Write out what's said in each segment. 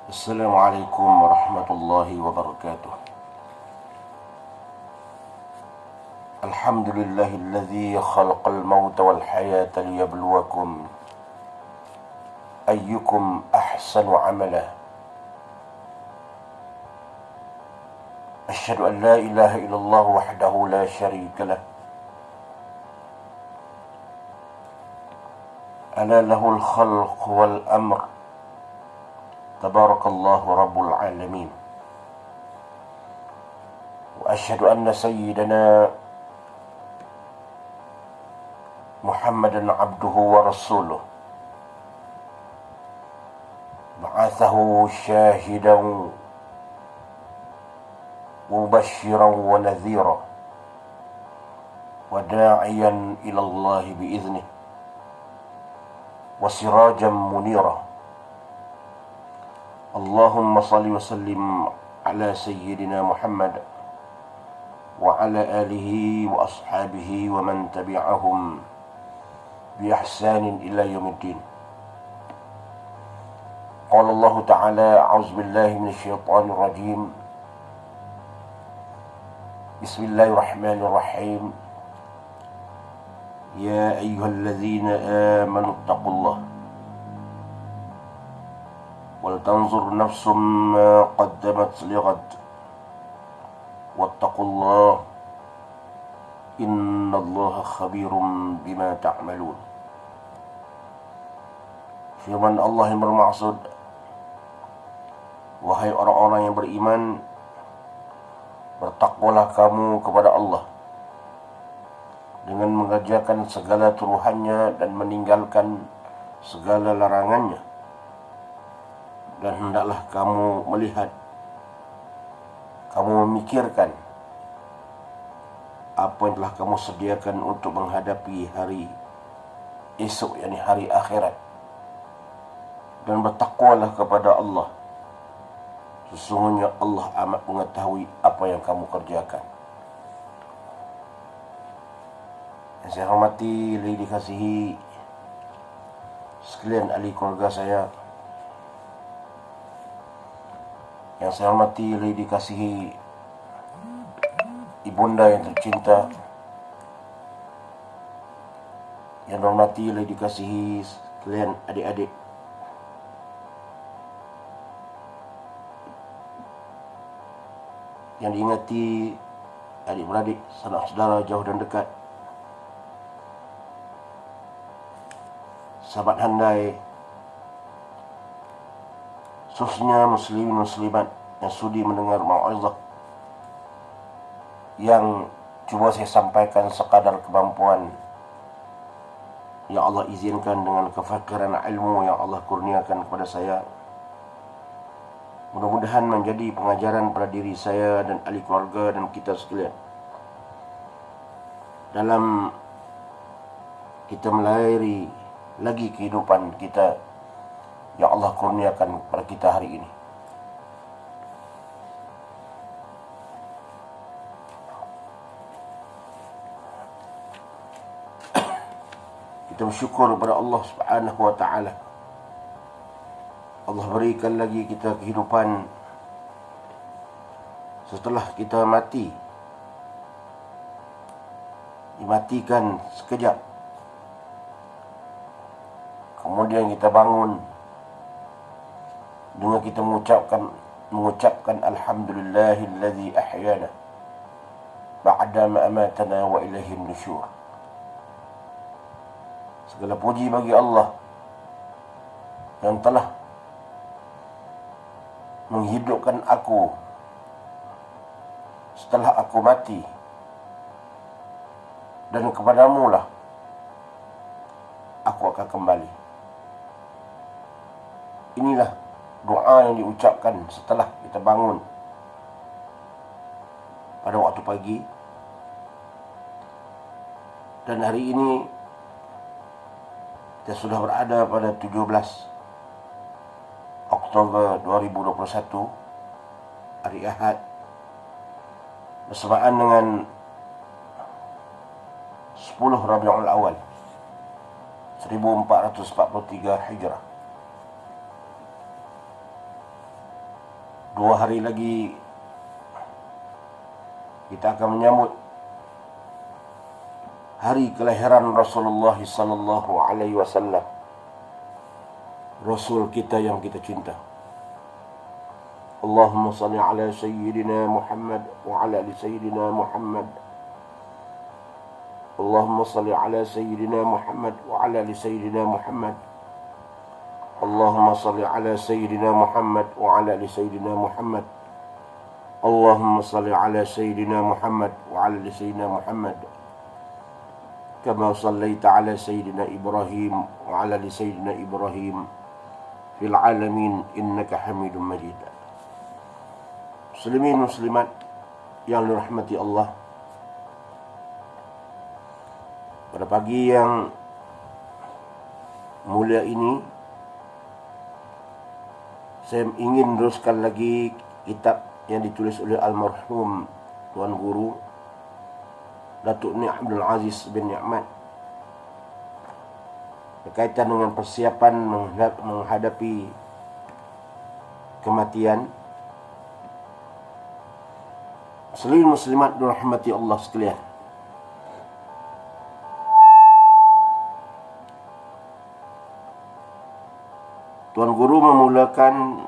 السلام عليكم ورحمة الله وبركاته. الحمد لله الذي خلق الموت والحياة ليبلوكم أيكم أحسن عملا. أشهد أن لا إله إلا الله وحده لا شريك له، ألا له الخلق والأمر، تبارك الله رب العالمين. وأشهد أن سيدنا محمدا عبده ورسوله، بعثه شاهدا مبشرا ونذيرا وداعيا إلى الله بإذنه وسراجا منيرا. اللهم صل وسلم على سيدنا محمد وعلى آله وأصحابه ومن تبعهم بإحسان إلى يوم الدين. قال الله تعالى: أعوذ بالله من الشيطان الرجيم، بسم الله الرحمن الرحيم. يا أيها الذين آمنوا اتقوا الله ولتنظر نفس ما قدمت لغد واتقوا الله إن الله خبير بما تعملون. Firman Allah yang bermaksud, wahai orang-orang yang beriman, bertakwalah kamu kepada Allah dengan mengerjakan segala turuhannya dan meninggalkan segala larangannya. Dan hendaklah kamu melihat, kamu memikirkan apa yang telah kamu sediakan untuk menghadapi hari esok, yakni hari akhirat. Dan bertakwalah kepada Allah, sesungguhnya Allah amat mengetahui apa yang kamu kerjakan. Yang saya hormati, dikasihi sekalian ahli keluarga saya, yang saya hormati, dikasihi ibunda yang tercinta, yang hormati, dikasihi sekalian adik-adik, yang diingati adik-beradik, saudara-saudara jauh dan dekat, sahabat handai, khususnya muslimin muslimat yang sudi mendengar mau'izah yang cuba saya sampaikan sekadar kemampuan yang Allah izinkan dengan kefakiran ilmu yang Allah kurniakan kepada saya. Mudah-mudahan menjadi pengajaran pada diri saya dan ahli keluarga dan kita sekalian dalam kita melayari lagi kehidupan kita yang Allah kurniakan pada kita hari ini. Kita bersyukur kepada Allah Subhanahu wa taala. Allah berikan lagi kita kehidupan setelah kita mati. Dimatikan sekejap, kemudian kita bangun dengan kita mengucapkan alhamdulillahillazi ahyana ba'da ma amatana wa ilaihin nusyur. Segala puji bagi Allah yang telah menghidupkan aku setelah aku mati, dan kepadamu lah aku akan kembali. Inilah doa yang diucapkan setelah kita bangun pada waktu pagi. Dan hari ini kita sudah berada pada 17 Oktober 2021, hari Ahad, bersamaan dengan 10 Rabiul Awal 1443 Hijrah. 2 hari lagi kita akan menyambut hari kelahiran Rasulullah sallallahu alaihi wasallam, Rasul kita yang kita cinta. Allahumma salli ala sayyidina Muhammad wa ala ali sayyidina Muhammad. Allahumma salli ala sayyidina Muhammad wa ala ali sayyidina Muhammad. Allahumma salli ala sayyidina Muhammad wa ala ali sayyidina Muhammad. Allahumma salli ala sayyidina Muhammad wa ala ali sayyidina Muhammad. Kama sallaita ala sayyidina Ibrahim wa ala ali sayyidina Ibrahim fil alamin innaka Hamidum Majid. Muslimin muslimat yang dirahmati Allah, pada pagi yang mulia ini saya ingin meneruskan lagi kitab yang ditulis oleh almarhum Tuan Guru Datuk Ni Abdul Aziz bin Ni'mat berkaitan dengan persiapan menghadapi kematian. Muslimin muslimat dirahmati Allah sekalian, Tuan Guru memulakan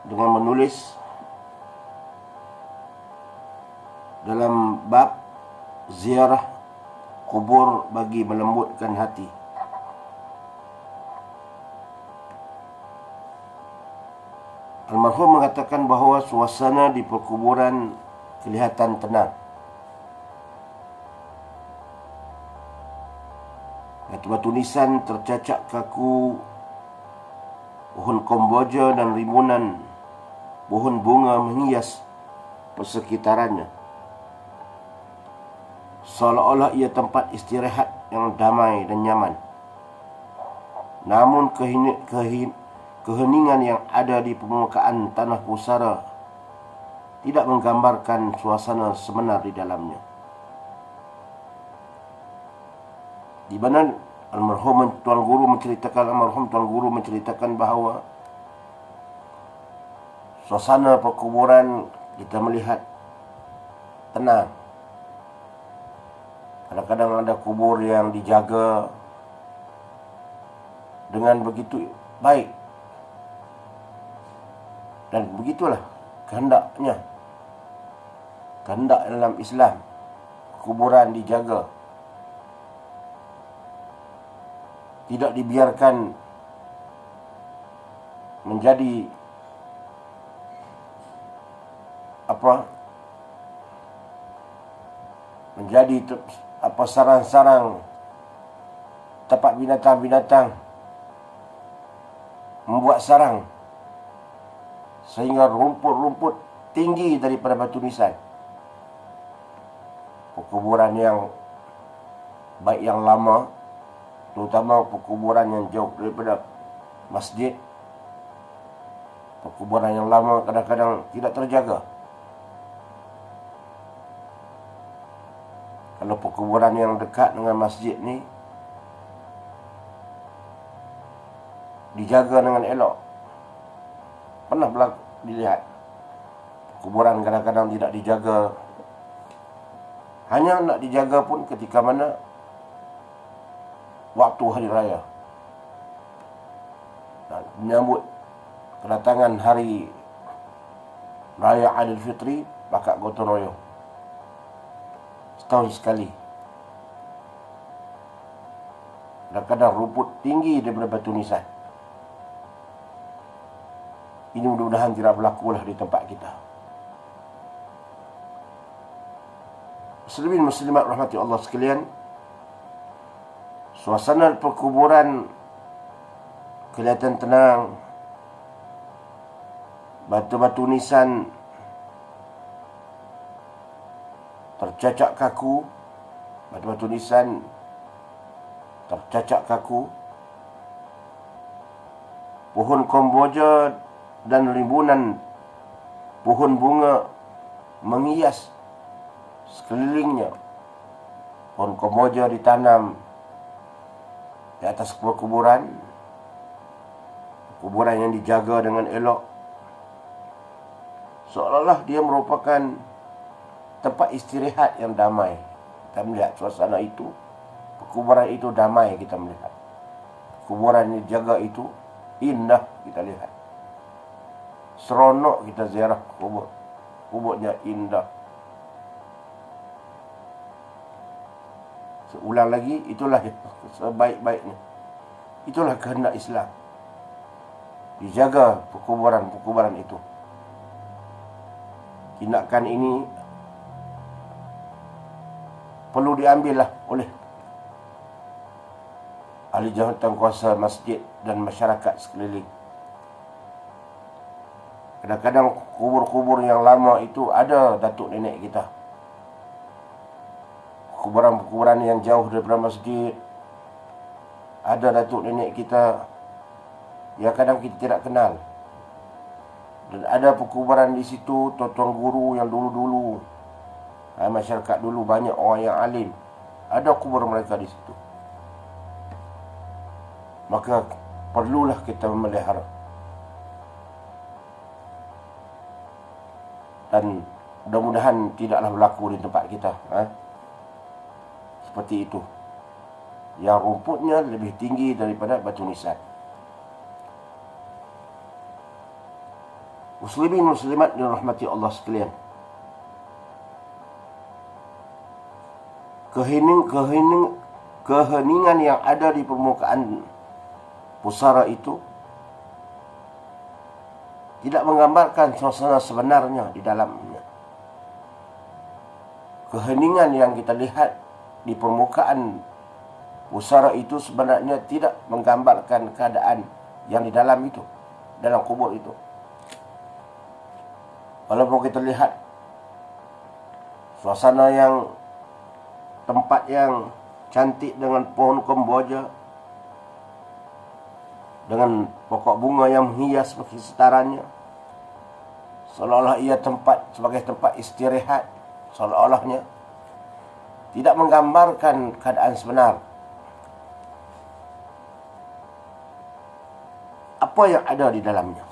dengan menulis dalam bab ziarah kubur bagi melembutkan hati. Almarhum mengatakan bahawa suasana di perkuburan kelihatan tenang. Batu-batu nisan tercacak kaku, pohon komboja dan ribunan pohon bunga menghias persekitarannya, seolah-olah ia tempat istirahat yang damai dan nyaman. Namun keheningan yang ada di permukaan tanah pusara tidak menggambarkan suasana sebenar di dalamnya. Di mana almarhum Tuan Guru menceritakan bahawa suasana perkuburan kita melihat tenang. Kadang-kadang ada kubur yang dijaga dengan begitu baik. Dan begitulah kehendaknya. Kehendak dalam Islam, kuburan dijaga, tidak dibiarkan menjadi sarang-sarang tempat binatang-binatang membuat sarang sehingga rumput-rumput tinggi daripada batu nisan. Perkuburan yang baik yang lama, terutama perkuburan yang jauh daripada masjid, perkuburan yang lama kadang-kadang tidak terjaga. Kalau perkuburan yang dekat dengan masjid ni dijaga dengan elok, pernah dilihat kuburan kadang-kadang tidak dijaga. Hanya nak dijaga pun ketika mana waktu hari raya, menyambut kedatangan hari raya Aidilfitri, bakak gotong royong setahun sekali. Kadang-kadang rumput tinggi daripada batu nisan. Ini mudah-mudahan tidak berlakulah di tempat kita. Muslimin muslimat rahmati Allah sekalian, suasana perkuburan kelihatan tenang. Batu-batu nisan tercacak kaku. Batu-batu nisan tercacak kaku. Pohon komboja dan ribunan pohon bunga menghias sekelilingnya. Pohon komboja ditanam di atas kuburan. kuburan yang dijaga dengan elok, seolah-olah dia merupakan tempat istirahat yang damai. Kita melihat suasana itu, kuburan itu damai kita melihat. Kuburan yang dijaga itu indah kita lihat. Seronok kita ziarah kubur. Kuburnya indah. Seulang lagi, itulah sebaik-baiknya. Itulah kehendak Islam. Dijaga perkuburan itu. Tindakan ini perlu diambillah oleh ahli jawatan kuasa masjid dan masyarakat sekeliling. Kadang-kadang kubur-kubur yang lama itu ada datuk nenek kita. Kuburan-kuburan yang jauh daripada masjid, ada datuk nenek kita yang kadang kita tidak kenal. Dan ada perkuburan di situ tuan-tuan guru yang dulu-dulu, masyarakat dulu banyak orang yang alim, ada kubur mereka di situ. Maka perlulah kita memelihara. Dan mudah-mudahan tidaklah berlaku di tempat kita. Seperti itu. Yang rumputnya lebih tinggi daripada batu nisan. Muslimin muslimat dirahmati Allah sekalian. Keheningan yang ada di permukaan pusara itu tidak menggambarkan suasana sebenarnya di dalamnya. Keheningan yang kita lihat di permukaan pusara itu sebenarnya tidak menggambarkan keadaan yang di dalam itu, dalam kubur itu. Walaupun kita lihat suasana yang tempat yang cantik dengan pohon kemboja, dengan pokok bunga yang menghias sekitarnya, seolah-olah ia sebagai tempat istirahat, seolah-olahnya tidak menggambarkan keadaan sebenar. Apa yang ada di dalamnya.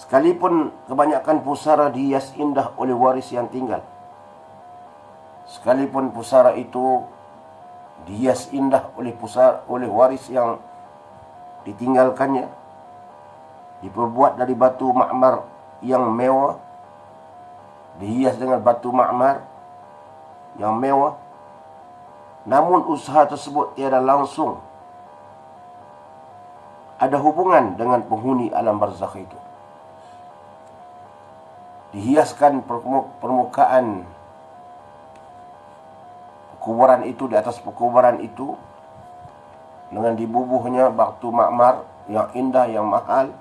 Sekalipun kebanyakan pusara dihias indah oleh waris yang tinggal, sekalipun pusara itu dihias indah oleh waris yang ditinggalkannya, diperbuat dari batu ma'mar yang mewah, dihias dengan batu ma'mar yang mewah, namun usaha tersebut tiada langsung ada hubungan dengan penghuni alam barzakh itu. Dihiaskan permukaan kuburan itu, di atas kuburan itu dengan dibubuhnya batu ma'mar yang indah, yang mahal,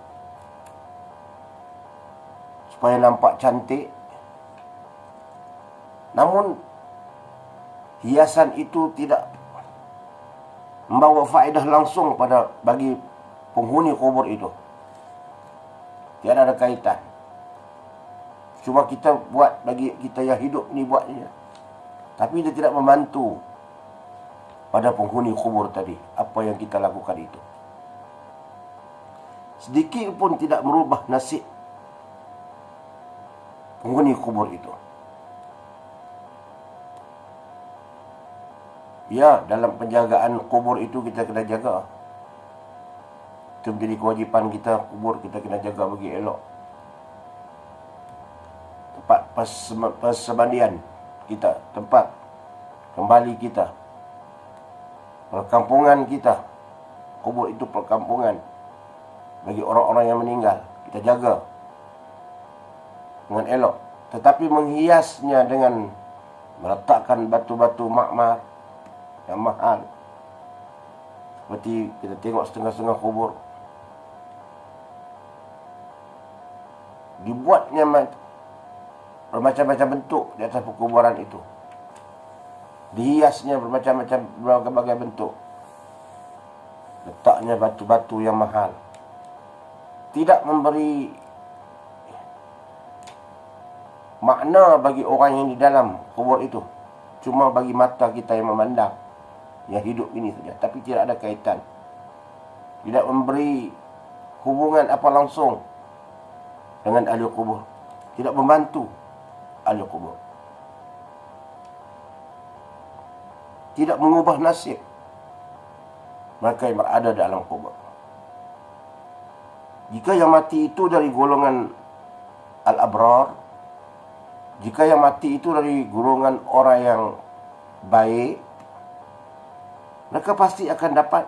supaya nampak cantik. Namun hiasan itu tidak membawa faedah langsung bagi penghuni kubur itu. Tiada ada kaitan. Cuma kita buat, bagi kita yang hidup ni buatnya. Tapi dia tidak membantu pada penghuni kubur tadi. Apa yang kita lakukan itu sedikit pun tidak merubah nasib penghuni kubur itu. Ya, dalam penjagaan kubur itu kita kena jaga. Itu menjadi kewajipan kita. Kubur kita kena jaga bagi elok. Tempat persemandian kita, tempat kembali kita, perkampungan kita. Kubur itu perkampungan bagi orang-orang yang meninggal. Kita jaga dengan elok. Tetapi menghiasnya dengan meletakkan batu-batu ma'mar yang mahal, seperti kita tengok setengah-setengah kubur, dibuatnya bermacam-macam bentuk di atas perkuburan itu. Dihiasnya berbagai bentuk. Letaknya batu-batu yang mahal. Tidak memberi makna bagi orang yang di dalam kubur itu. Cuma bagi mata kita yang memandang, yang hidup ini saja. Tapi tidak ada kaitan tidak memberi hubungan apa langsung dengan ahli kubur, tidak membantu ahli kubur, tidak mengubah nasib mereka yang berada di alam kubur. Jika yang mati itu dari golongan al-abrar, jika yang mati itu dari golongan orang yang baik, mereka pasti akan dapat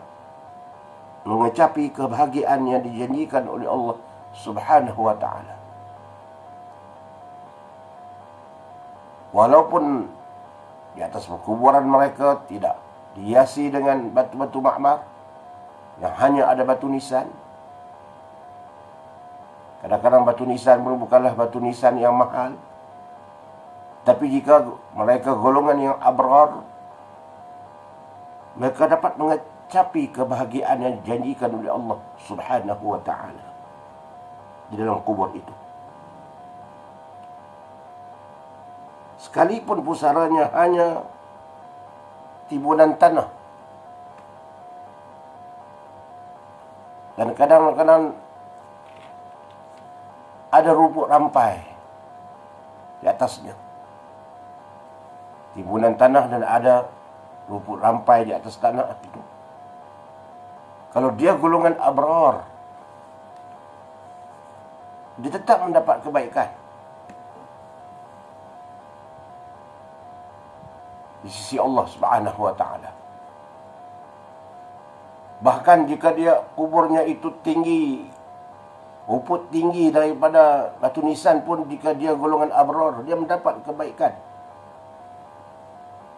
mengecapi kebahagiaan yang dijanjikan oleh Allah Subhanahu wa ta'ala. Walaupun di atas perkuburan mereka tidak dihiasi dengan batu-batu makmar, yang hanya ada batu nisan. Kadang-kadang batu nisan pun bukanlah batu nisan yang mahal. Tapi jika mereka golongan yang abrar, mereka dapat mengecapi kebahagiaan yang dijanjikan oleh Allah Subhanahu wa ta'ala di dalam kubur itu. Sekalipun pusaranya hanya timbunan tanah, dan kadang-kadang ada rumput rampai di atasnya. Timbunan tanah dan ada rumput rampai di atas tanah itu. Kalau dia golongan abrar, dia tetap mendapat kebaikan di sisi Allah Subhanahu wa ta'ala. Bahkan jika dia kuburnya itu tinggi, rumput tinggi daripada batu nisan pun, jika dia golongan abrar, dia mendapat kebaikan.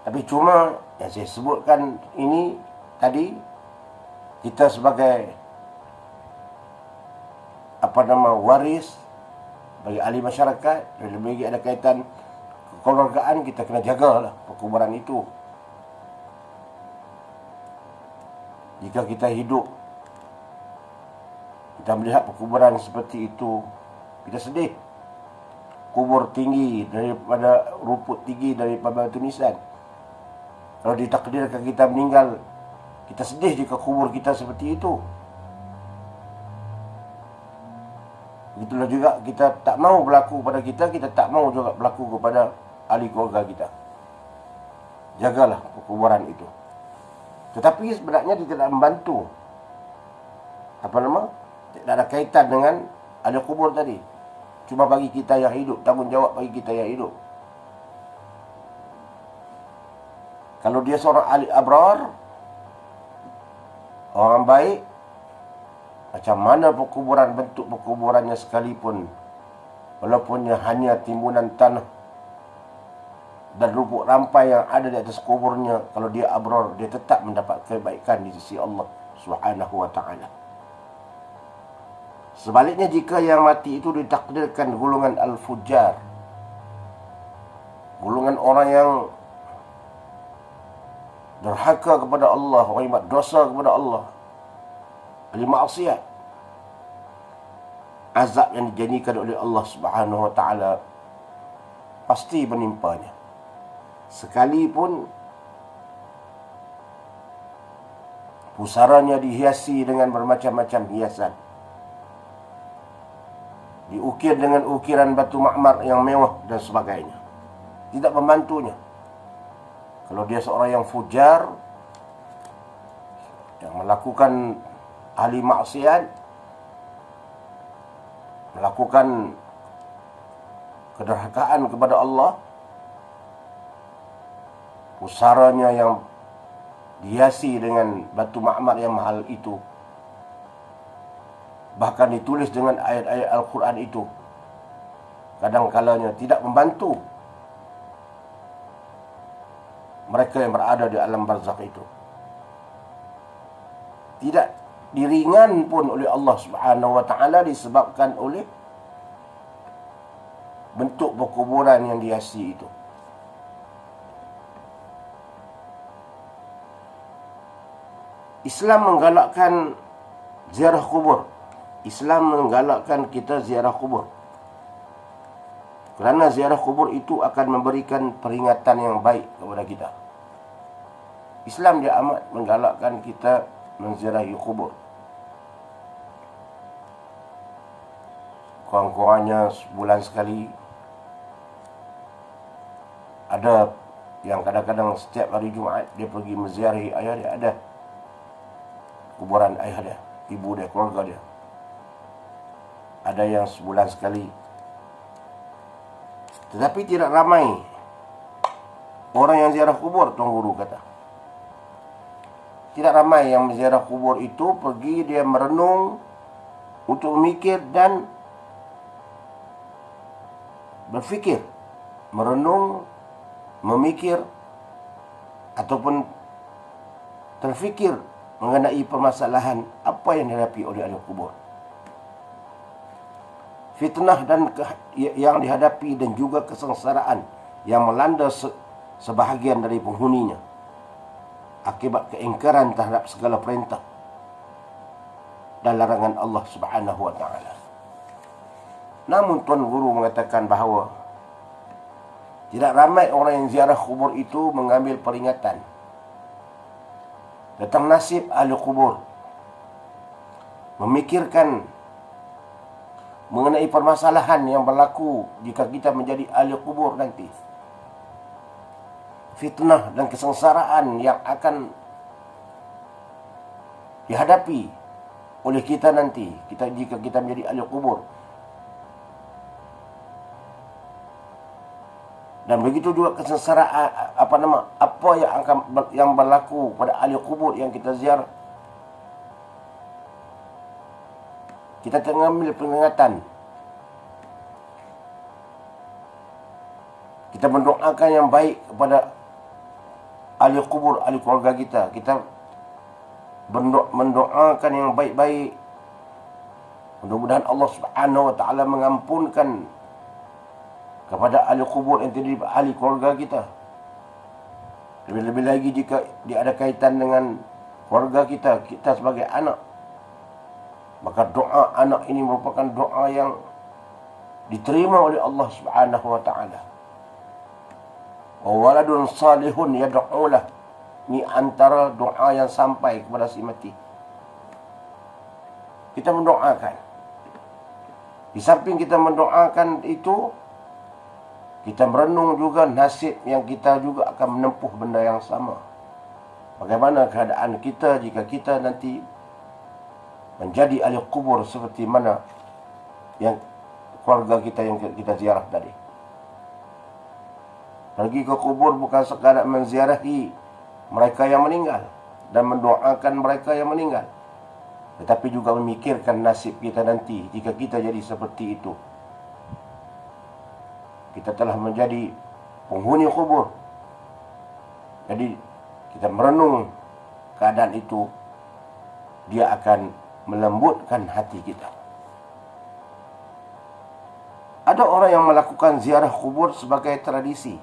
Tapi cuma yang saya sebutkan ini tadi, kita sebagai waris bagi ahli masyarakat, lebih ada kaitan kekeluargaan, kita kena jagalah perkuburan itu. Jika kita hidup, kita melihat perkuburan seperti itu, kita sedih. Kubur tinggi daripada rumput tinggi daripada batu nisan. Kalau ditakdirkan kita meninggal, kita sedih jika kubur kita seperti itu. Itulah juga kita tak mau berlaku pada kita, kita tak mau juga berlaku kepada ahli keluarga kita. Jagalah perkuburan itu. Tetapi sebenarnya dia tidak membantu. Tidak ada kaitan dengan ahli kubur tadi. Cuma bagi kita yang hidup, tanggungjawab bagi kita yang hidup. Kalau dia seorang ahli abrar, orang baik, macam mana perkuburan, bentuk perkuburannya sekalipun, walaupun hanya timbunan tanah dan rumput rampai yang ada di atas kuburnya, kalau dia abrar, dia tetap mendapat kebaikan di sisi Allah Subhanahu wa ta'ala. Sebaliknya, jika yang mati itu ditakdirkan golongan al-fujar, golongan orang yang derhaka kepada Allah, orang yang buat dosa kepada Allah, ahli maksiat, azab yang dijanjikan oleh Allah Subhanahu wa ta'ala pasti menimpanya. Sekalipun pusaranya dihiasi dengan bermacam-macam hiasan, diukir dengan ukiran batu makmar yang mewah dan sebagainya, tidak membantunya. Kalau dia seorang yang fujar, yang melakukan ahli maksiat, melakukan kederhakaan kepada Allah, pusaranya yang dihiasi dengan batu makmar yang mahal itu, bahkan ditulis dengan ayat-ayat Al-Quran itu, kadang-kalanya tidak membantu mereka yang berada di alam barzakh itu. Tidak diringan pun oleh Allah Subhanahu wa ta'ala disebabkan oleh bentuk perkuburan yang dihiasi itu. Islam menggalakkan ziarah kubur. Islam menggalakkan kita ziarah kubur, kerana ziarah kubur itu akan memberikan peringatan yang baik kepada kita. Islam dia amat menggalakkan kita menziarahi kubur. kurang-kurangnya sebulan sekali. Ada yang kadang-kadang setiap hari Jumaat dia pergi menziarahi ayah dia, ada kuburan ayah dia, ibu dia, keluarga dia. Ada yang sebulan sekali. Tetapi tidak ramai orang yang ziarah kubur, Tuan Guru kata. Tidak ramai yang menziarah kubur itu pergi dia merenung untuk memikir dan berfikir, merenung, memikir ataupun terfikir mengenai permasalahan apa yang dihadapi oleh ahli kubur. Fitnah dan yang dihadapi dan juga kesengsaraan yang melanda sebahagian dari penghuninya akibat keingkaran terhadap segala perintah dan larangan Allah Subhanahu wa taala. Namun Tuan Guru mengatakan bahawa tidak ramai orang yang ziarah kubur itu mengambil peringatan tentang nasib ahli kubur, memikirkan mengenai permasalahan yang berlaku jika kita menjadi ahli kubur nanti, fitnah dan kesengsaraan yang akan dihadapi oleh kita nanti jika kita menjadi ahli kubur. Dan begitu juga kesengsaraan apa yang berlaku pada ahli kubur yang kita ziarah. Kita tengah ambil peringatan. Kita mendoakan yang baik kepada ahli kubur, ahli keluarga kita. Kita mendoakan yang baik-baik. Mudah-mudahan Allah Subhanahu wa taala mengampunkan kepada ahli kubur yang terdiri ahli keluarga kita. Lebih-lebih lagi jika dia ada kaitan dengan keluarga kita, kita sebagai anak. Maka doa anak ini merupakan doa yang diterima oleh Allah Subhanahu wa taala. Wa waladun salihun yad'ulah. Ini antara doa yang sampai kepada si mati. Kita mendoakan. Di samping kita mendoakan itu, kita merenung juga nasib yang kita juga akan menempuh benda yang sama. Bagaimana keadaan kita jika kita nanti menjadi ahli kubur seperti mana yang keluarga kita yang kita ziarah tadi. Pergi ke kubur bukan sekadar menziarahi mereka yang meninggal dan mendoakan mereka yang meninggal, tetapi juga memikirkan nasib kita nanti jika kita jadi seperti itu. Kita telah menjadi penghuni kubur. Jadi kita merenung keadaan itu, dia akan melembutkan hati kita. Ada orang yang melakukan ziarah kubur sebagai tradisi.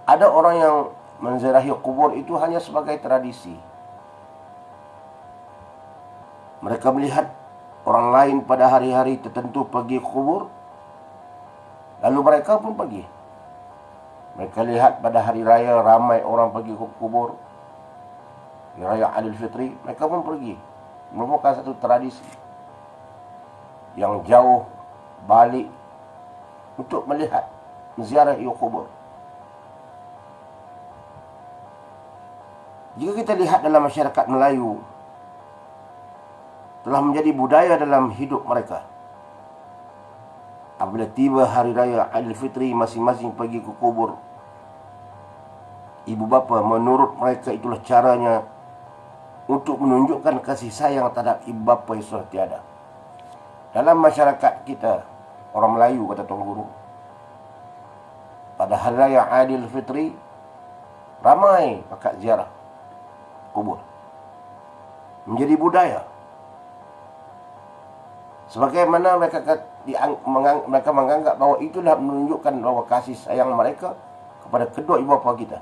Ada orang yang menziarahi kubur itu hanya sebagai tradisi. Mereka melihat orang lain pada hari-hari tertentu pergi ke kubur, lalu mereka pun pergi. Mereka lihat pada hari raya ramai orang pergi ke kubur, hari raya Aidil Fitri, mereka pun pergi. Merupakan satu tradisi yang jauh balik untuk melihat, menziarahi kubur. Jika kita lihat dalam masyarakat Melayu, telah menjadi budaya dalam hidup mereka. Apabila tiba hari raya Aidil Fitri, masing-masing pergi ke kubur. Ibu bapa, menurut mereka itulah caranya untuk menunjukkan kasih sayang terhadap ibu bapa yang sudah tiada. Dalam masyarakat kita, orang Melayu, kata Tuan Guru, pada hari raya Aidil Fitri, ramai pakat ziarah kubur. Menjadi budaya. Sebagaimana mereka menganggap bahawa itulah menunjukkan bahawa kasih sayang mereka kepada kedua ibu bapa kita,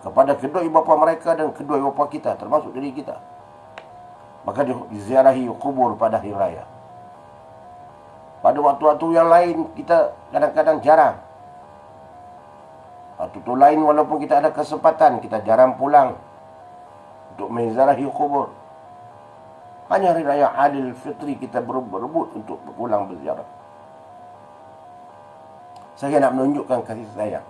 kepada kedua ibu bapa mereka dan kedua ibu bapa kita, termasuk diri kita. Maka diziarahi kubur pada hari raya. Pada waktu-waktu yang lain kita kadang-kadang jarang. Waktu lain walaupun kita ada kesempatan, kita jarang pulang untuk menziarahi kubur. Hanya hari raya Aidil Fitri kita berebut untuk berpulang berziarah. Saya nak menunjukkan kasih sayang.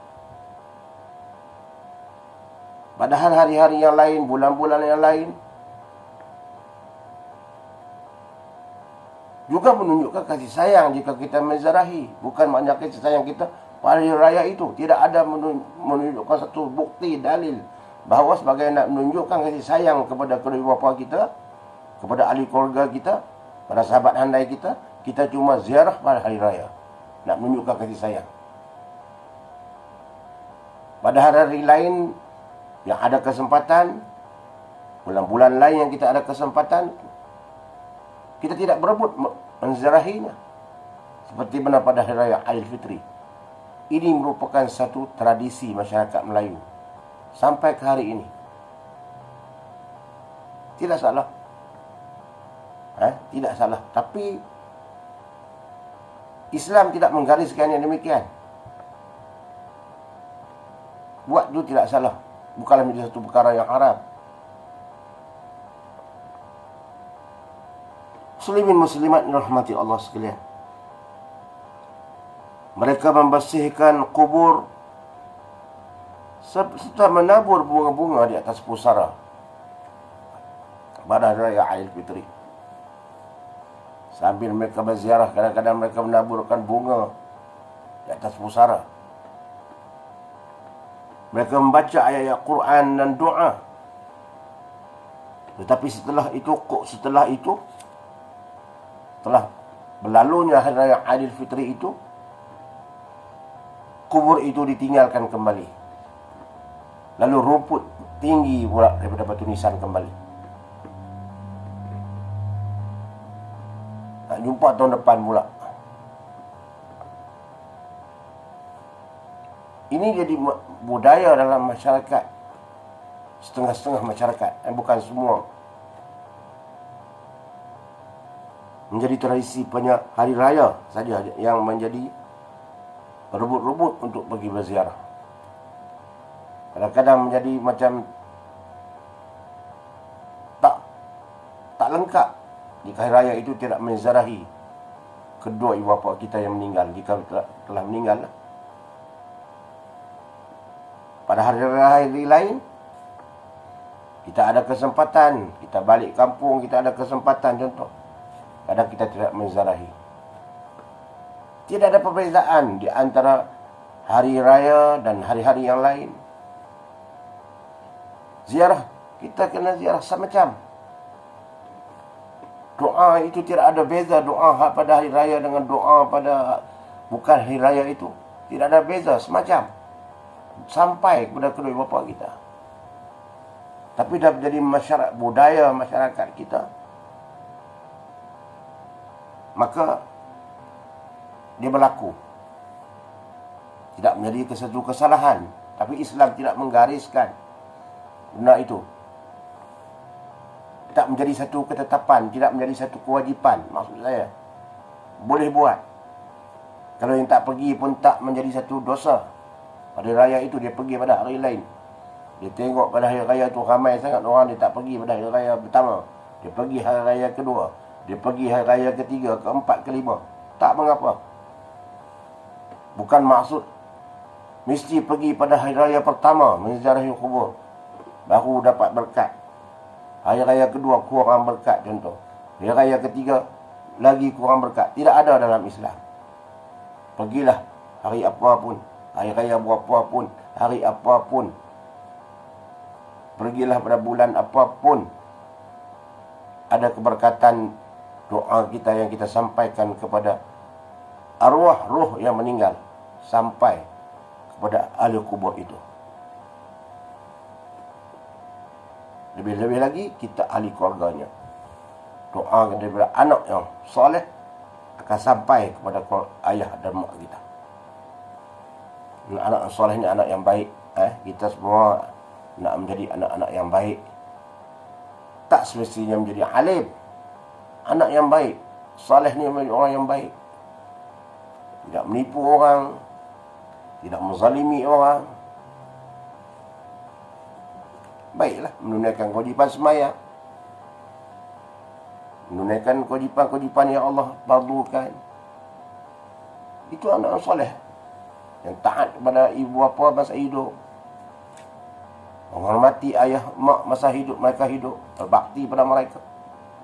Padahal hari-hari yang lain, bulan-bulan yang lain juga menunjukkan kasih sayang jika kita menziarahi. Bukan maknanya kasih sayang kita pada hari raya itu. Tidak ada menunjukkan satu bukti, dalil bahawa sebagai nak menunjukkan kasih sayang kepada kedua bapa kita, kepada ahli keluarga kita, pada sahabat handai kita, kita cuma ziarah pada hari raya. Nak menunjukkan kasih sayang. Pada hari-hari lain yang ada kesempatan, bulan-bulan lain yang kita ada kesempatan, kita tidak berebut menziarahinya. Seperti mana pada hari raya Aidil Fitri. Ini merupakan satu tradisi masyarakat Melayu sampai ke hari ini. Tidak salah. Tidak salah. Tapi Islam tidak menggariskan yang demikian. Buat itu tidak salah. Bukanlah menjadi satu perkara yang haram. Muslimin muslimat dirahmati Allah sekalian. Mereka membersihkan kubur serta menabur bunga-bunga di atas pusara pada hari raya Aidil Fitri. Sambil mereka berziarah, kadang-kadang mereka menaburkan bunga di atas pusara. Mereka membaca ayat-ayat Quran dan doa. Tetapi setelah itu, telah berlalunya hari raya Aidil Fitri itu, kubur itu ditinggalkan kembali. Lalu rumput tinggi pula daripada batu nisan kembali. Nak jumpa tahun depan pula. Ini jadi budaya dalam masyarakat. Setengah-setengah masyarakat, bukan semua. Menjadi tradisi banyak hari raya saja yang menjadi rebut-rebut untuk pergi berziarah. Kadang-kadang menjadi macam tak lengkap jika hari raya itu tidak menziarahi kedua ibu bapa kita yang meninggal, jika telah meninggal. Pada hari-hari lain, kita ada kesempatan, kita balik kampung, kita ada kesempatan, contoh. Kadang kita tidak menziarahi. Tidak ada perbezaan di antara hari raya dan hari-hari yang lain. Ziarah, kita kena ziarah semacam. Doa itu tidak ada beza, doa pada hari raya dengan doa pada bukan hari raya itu. Tidak ada beza, semacam. Sampai kepada kedua bapa kita. Tapi dah menjadi budaya masyarakat kita, maka dia berlaku. Tidak menjadi satu kesalahan. Tapi Islam tidak menggariskan benda itu. Tak menjadi satu ketetapan, tidak menjadi satu kewajipan. Maksud saya, boleh buat. Kalau yang tak pergi pun tak menjadi satu dosa. Pada raya itu dia pergi pada hari lain. Dia tengok pada hari raya tu ramai sangat orang, dia tak pergi pada hari raya pertama. Dia pergi hari raya kedua. Dia pergi hari raya ketiga, keempat, kelima. Tak mengapa. Bukan maksud mesti pergi pada hari raya pertama menziarahi kubur baru dapat berkat. Hari raya kedua kurang berkat, contoh. Hari raya ketiga lagi kurang berkat. Tidak ada dalam Islam. Pergilah hari apa pun, hari raya berapa pun, hari apa pun. Pergilah pada bulan apapun. Ada keberkatan doa kita yang kita sampaikan kepada arwah roh yang meninggal sampai kepada ahli kubur itu. Lebih-lebih lagi kita ahli keluarganya. Doa daripada anak yang soleh akan sampai kepada ayah dan mak kita. Anak yang soleh ni anak yang baik. Kita semua nak menjadi anak-anak yang baik. Tak semestinya menjadi alim. Anak yang baik. Soleh ni menjadi orang yang baik. Tidak menipu orang. Tidak menzalimi orang. Baiklah, menunaikan kewajipan sembahyang. menunaikan kewajipan-kewajipan yang Allah fardukan. Itu anak yang soleh, yang taat kepada ibu bapa masa hidup, menghormati ayah mak masa hidup mereka hidup, berbakti pada mereka.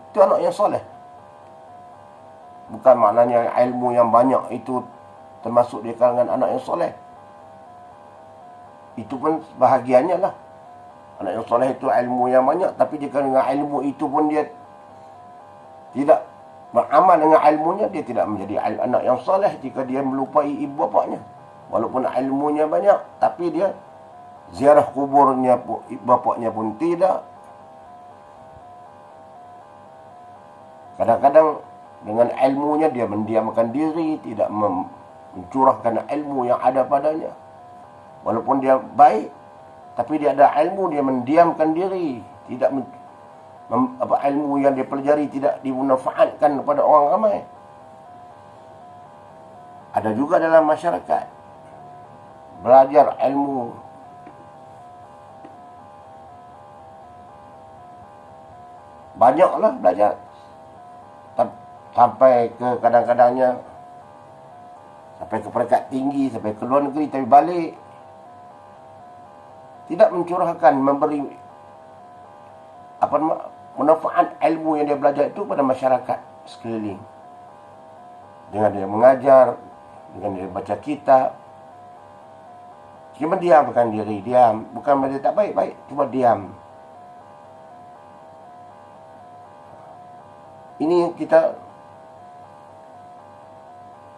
Itu anak yang soleh. Bukan maknanya ilmu yang banyak itu termasuk di kalangan anak yang soleh. Itu pun bahagiannya lah. Anak yang soleh itu ilmu yang banyak, tapi jika dengan ilmu itu pun dia tidak beramal dengan ilmunya, dia tidak menjadi anak yang soleh jika dia melupai ibu bapanya. Walaupun ilmunya banyak, tapi dia ziarah kuburnya ibu bapanya pun tidak. Kadang-kadang dengan ilmunya dia mendiamkan diri, tidak mencurahkan ilmu yang ada padanya. Walaupun dia baik, tapi dia ada ilmu, dia mendiamkan diri, tidak ilmu yang dia pelajari tidak dimanfaatkan kepada orang ramai. Ada juga dalam masyarakat belajar ilmu, banyaklah belajar, sampai ke kadang-kadangnya sampai ke peringkat tinggi, sampai ke luar negeri, tapi balik tidak mencurahkan, memberi manfaat ilmu yang dia belajar itu pada masyarakat sekeliling. Dengan dia mengajar, dengan dia baca kitab, cuma diamkan diri, diam. Bukan dia tak baik-baik, cuma diam. Ini kita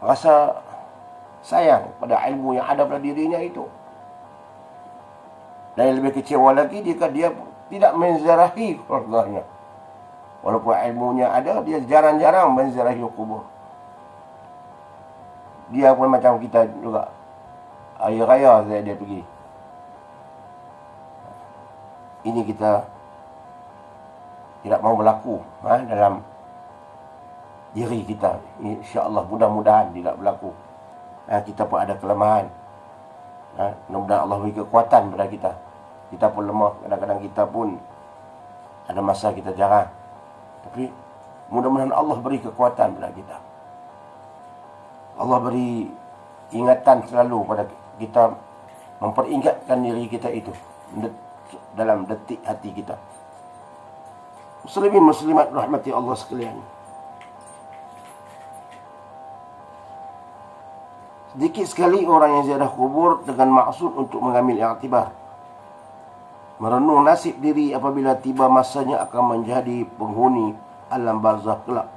rasa sayang pada ilmu yang ada pada dirinya itu. Dan yang lebih kecewa lagi jika dia tidak menziarahi keluarganya. Walaupun ilmunya ada, dia jarang-jarang menziarahi kubur. Dia pun macam kita juga. Hari raya dia pergi. Ini kita tidak mahu berlaku dalam diri kita. InsyaAllah mudah-mudahan tidak berlaku. Kita pun ada kelemahan. Mudah-mudahan Allah beri kekuatan kepada kita. Kita pun lemah. Kadang-kadang kita pun ada masa kita jarang. Tapi mudah-mudahan Allah beri kekuatan kepada kita. Allah beri ingatan selalu pada kita, memperingatkan diri kita itu dalam detik hati kita. Muslimin muslimat rahmati Allah sekalian. Sedikit sekali orang yang ziarah kubur dengan maksud untuk mengambil iktibar, merenung nasib diri apabila tiba masanya akan menjadi penghuni alam barzakh kelak.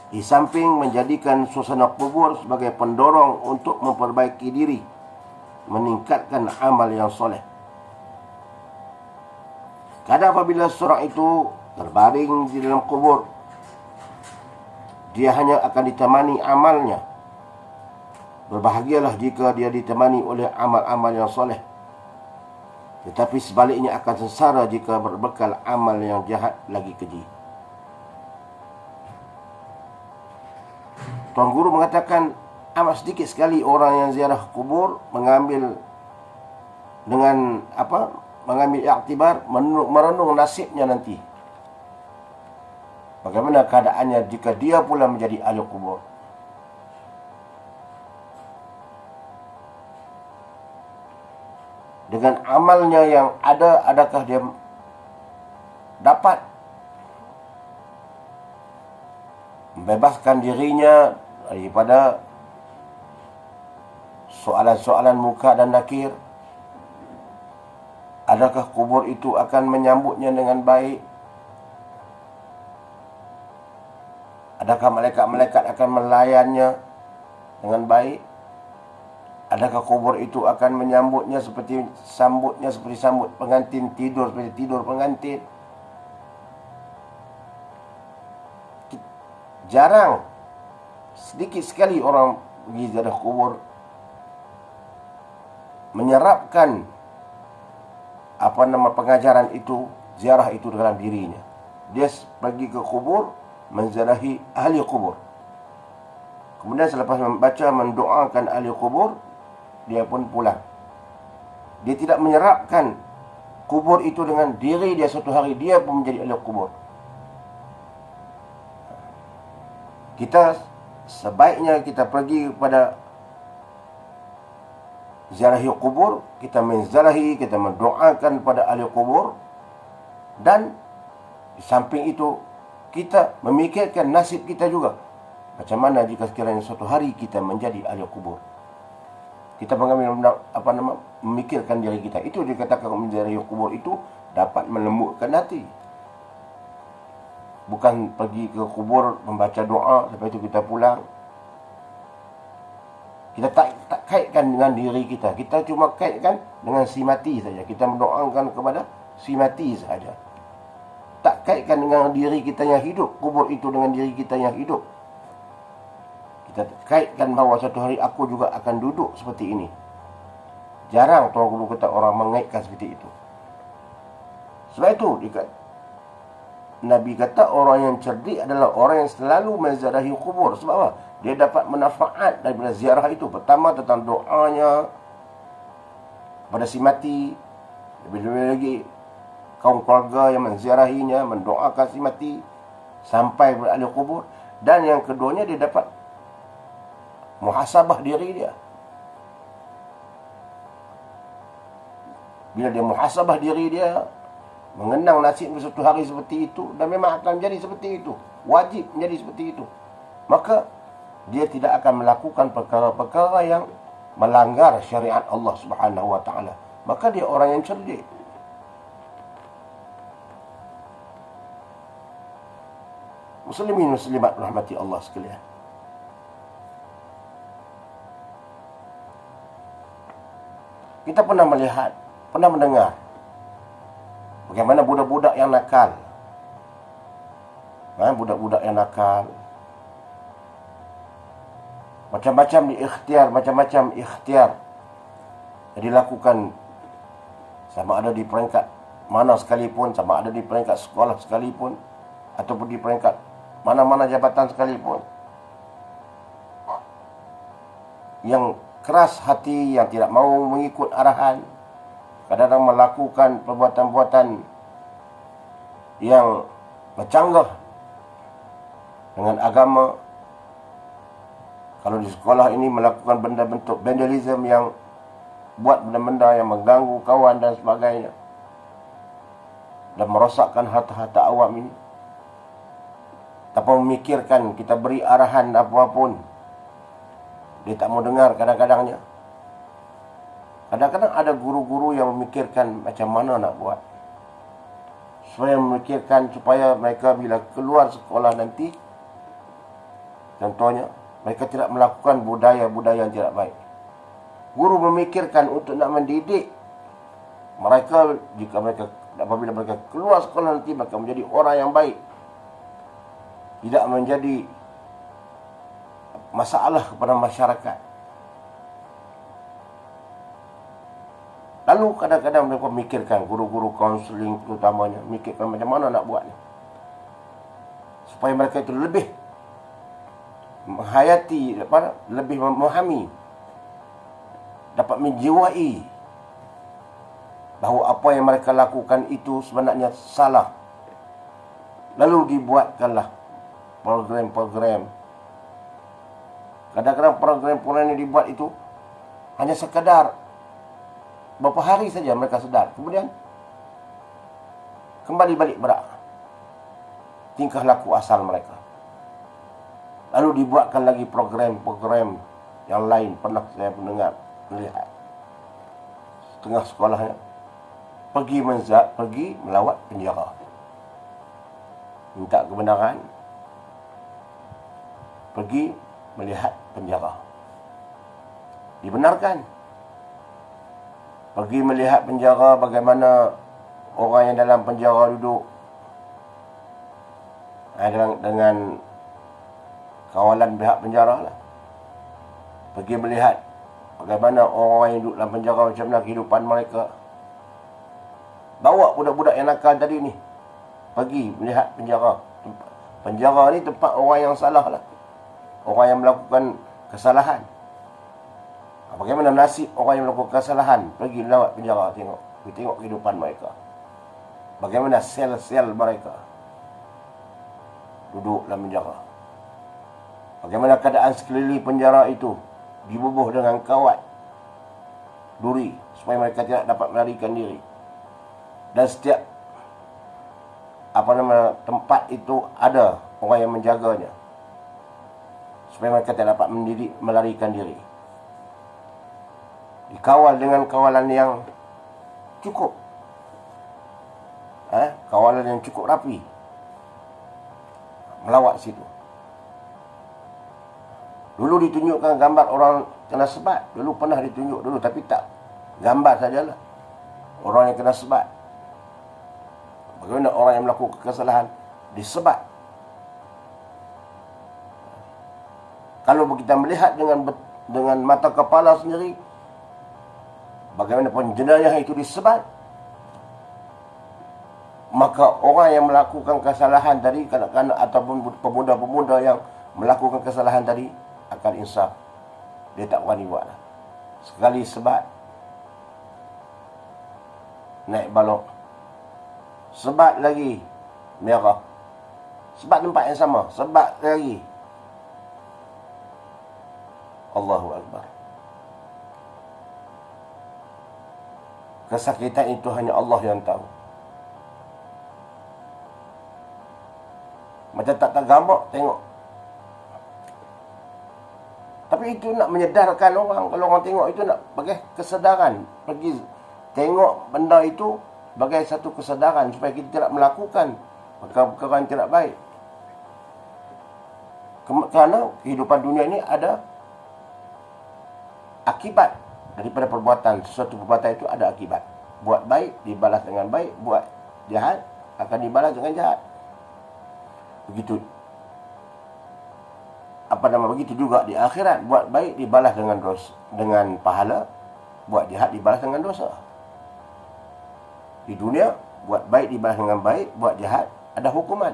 Di samping menjadikan suasana kubur sebagai pendorong untuk memperbaiki diri, meningkatkan amal yang soleh. Kadang apabila seorang itu terbaring di dalam kubur, dia hanya akan ditemani amalnya. Berbahagialah jika dia ditemani oleh amal-amal yang soleh. Tetapi sebaliknya akan sengsara jika berbekal amal yang jahat lagi keji. Tuan Guru mengatakan amat sedikit sekali orang yang ziarah kubur mengambil iktibar, merenung nasibnya nanti. Bagaimana keadaannya jika dia pula menjadi ahli kubur? Dengan amalnya yang ada, adakah dia dapat membebaskan dirinya daripada soalan-soalan muka dan nakir? Adakah kubur itu akan menyambutnya dengan baik? Adakah malaikat-malaikat akan melayannya dengan baik? Adakah kubur itu akan menyambutnya seperti sambut pengantin tidur, seperti tidur pengantin? Jarang, sedikit sekali orang pergi ziarah kubur menyerapkan pengajaran itu, ziarah itu dalam dirinya. Dia pergi ke kubur, menziarahi ahli kubur. Kemudian selepas membaca, mendoakan ahli kubur, dia pun pulang. Dia tidak menyerapkan kubur itu dengan diri dia, suatu hari dia pun menjadi ahli kubur. Kita sebaiknya kita pergi kepada ziarahi kubur, kita menziarahi, kita mendoakan kepada ahli kubur, dan di samping itu kita memikirkan nasib kita juga. Macam mana jika sekiranya suatu hari kita menjadi ahli kubur? Kita mengambil memikirkan diri kita. Itu dikatakan menziarahi kubur itu dapat melembutkan hati. Bukan pergi ke kubur membaca doa, lepas itu kita pulang. Kita tak kaitkan dengan diri kita. Kita cuma kaitkan dengan si mati saja. Kita mendoakan kepada si mati saja. Tak kaitkan dengan diri kita yang hidup. Kubur itu dengan diri kita yang hidup. Kita kaitkan bahawa satu hari aku juga akan duduk seperti ini. Jarang Tuan Guru kata orang mengaitkan seperti itu. Sebab itu Nabi kata orang yang cerdik adalah orang yang selalu menziarahi kubur. Sebab apa? Dia dapat manfaat daripada ziarah itu. Pertama tentang doanya kepada si mati. Lebih-lebih lagi kaum keluarga yang menziarahinya, mendoakan si mati sampai kepada ahli kubur. Dan yang keduanya dia dapat muhasabah diri dia. Bila dia muhasabah diri dia, mengenang nasib satu hari seperti itu, dan memang akan jadi seperti itu, wajib menjadi seperti itu, maka dia tidak akan melakukan perkara-perkara yang melanggar syariat Allah Subhanahu wa taala. Maka dia orang yang cerdik. Muslimin muslimat rahmati Allah sekalian. Kita pernah melihat, pernah mendengar bagaimana budak-budak yang nakal. Budak-budak yang nakal. Macam-macam ikhtiar yang dilakukan, sama ada di peringkat mana sekalipun, sama ada di peringkat sekolah sekalipun, ataupun di peringkat mana-mana jabatan sekalipun. Yang keras hati, yang tidak mahu mengikut arahan, kadang-kadang melakukan perbuatan-perbuatan yang bercanggah dengan agama. Kalau di sekolah ini melakukan benda bentuk vandalism, yang buat benda-benda yang mengganggu kawan dan sebagainya, dan merosakkan harta-harta awam ini, tanpa memikirkan, kita beri arahan apa-apun, dia tak mau dengar kadang-kadangnya. Kadang-kadang ada guru-guru yang memikirkan macam mana nak buat, supaya mereka bila keluar sekolah nanti, contohnya, mereka tidak melakukan budaya-budaya yang tidak baik. Guru memikirkan untuk nak mendidik mereka, apabila mereka keluar sekolah nanti, mereka menjadi orang yang baik, tidak menjadi masalah kepada masyarakat. Lalu kadang-kadang mereka memikirkan, guru-guru kaunseling terutamanya, memikirkan macam mana nak buat ni, supaya mereka itu lebih menghayati, lebih memahami, dapat menjiwai bahawa apa yang mereka lakukan itu sebenarnya salah. Lalu dibuatkanlah program-program. Kadang-kadang program-program yang dibuat itu hanya sekadar beberapa hari saja mereka sedar, kemudian kembali balik berak tingkah laku asal mereka. Lalu dibuatkan lagi program-program yang lain. Pernah saya melihat setengah sekolahnya pergi melawat penjara, minta kebenaran, pergi melihat penjara, dibenarkan. Pergi melihat penjara, bagaimana orang yang dalam penjara duduk dengan kawalan pihak penjara lah. Pergi melihat bagaimana orang yang duduk dalam penjara, macam mana kehidupan mereka. Bawa budak-budak yang nakal tadi ni pergi melihat penjara. Penjara ni tempat orang yang salah lah, orang yang melakukan kesalahan. Bagaimana nasib orang yang melakukan kesalahan, pergi lawat penjara, tengok kehidupan mereka. Bagaimana sel-sel mereka duduk dalam penjara. Bagaimana keadaan sekeliling penjara itu dibubuh dengan kawat duri supaya mereka tidak dapat melarikan diri. Dan setiap tempat itu ada orang yang menjaganya supaya mereka tidak dapat melarikan diri. Dikawal dengan kawalan yang cukup, kawalan yang cukup rapi, melawat situ. Dulu ditunjukkan gambar orang kena sebat. Dulu pernah ditunjuk dulu, tapi tak gambar sajalah orang yang kena sebat. Bagaimana orang yang melakukan kesalahan disebat. Kalau kita melihat dengan mata kepala sendiri, bagaimana pun jenayah itu disebat, maka orang yang melakukan kesalahan tadi, kanak-kanak ataupun pemuda-pemuda yang melakukan kesalahan tadi, akan insaf. Dia tak berani buat. Sekali sebat, naik balok. Sebat lagi, merah. Sebat tempat yang sama, sebat lagi. Allahu Akbar. Kesakitan itu hanya Allah yang tahu. Macam tak gambar, tengok. Tapi itu nak menyedarkan orang. Kalau orang tengok itu nak bagi kesedaran. Pergi tengok benda itu sebagai satu kesedaran supaya kita tidak melakukan perkara-perkara yang tidak baik. Kerana kehidupan dunia ini ada akibat daripada perbuatan. Sesuatu perbuatan itu ada akibat. Buat baik dibalas dengan baik, buat jahat akan dibalas dengan jahat. Begitu. Begitu juga di akhirat. Buat baik dibalas dengan dosa, dengan pahala. Buat jahat dibalas dengan dosa. Di dunia, buat baik dibalas dengan baik, buat jahat ada hukuman.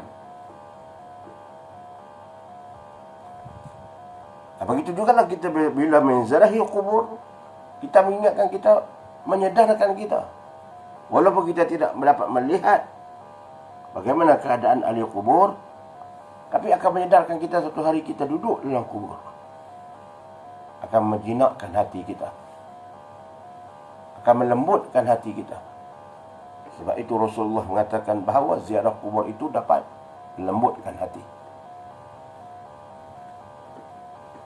Begitu juga lah kita bila menzarahi kubur, kita mengingatkan kita, menyedarkan kita. Walaupun kita tidak dapat melihat bagaimana keadaan ahli kubur, tapi akan menyedarkan kita satu hari kita duduk dalam kubur. Akan menjinakkan hati kita. Akan melembutkan hati kita. Sebab itu Rasulullah mengatakan bahawa ziarah kubur itu dapat melembutkan hati.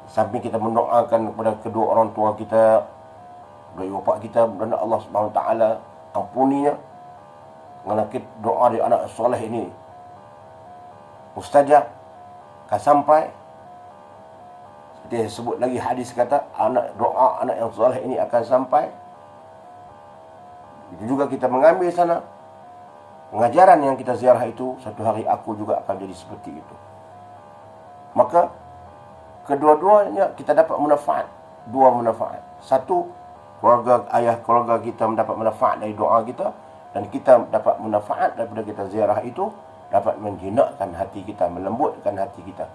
Sambil kita mendoakan kepada kedua orang tua kita, kedua bapa kita, dan Allah Subhanahu Wa Taala ampuninya. Kerana doa di anak soleh ini mustajab, akan sampai. Seperti yang sebut lagi hadis kata, doa anak yang soleh ini akan sampai. Itu juga kita mengambil sana pengajaran yang kita ziarah itu, satu hari aku juga akan jadi seperti itu. Maka kedua-duanya kita dapat manfaat, dua manfaat. Satu, keluarga kita mendapat manfaat dari doa kita, dan kita dapat manfaat daripada kita ziarah itu, dapat menjinakkan hati kita, melembutkan hati kita,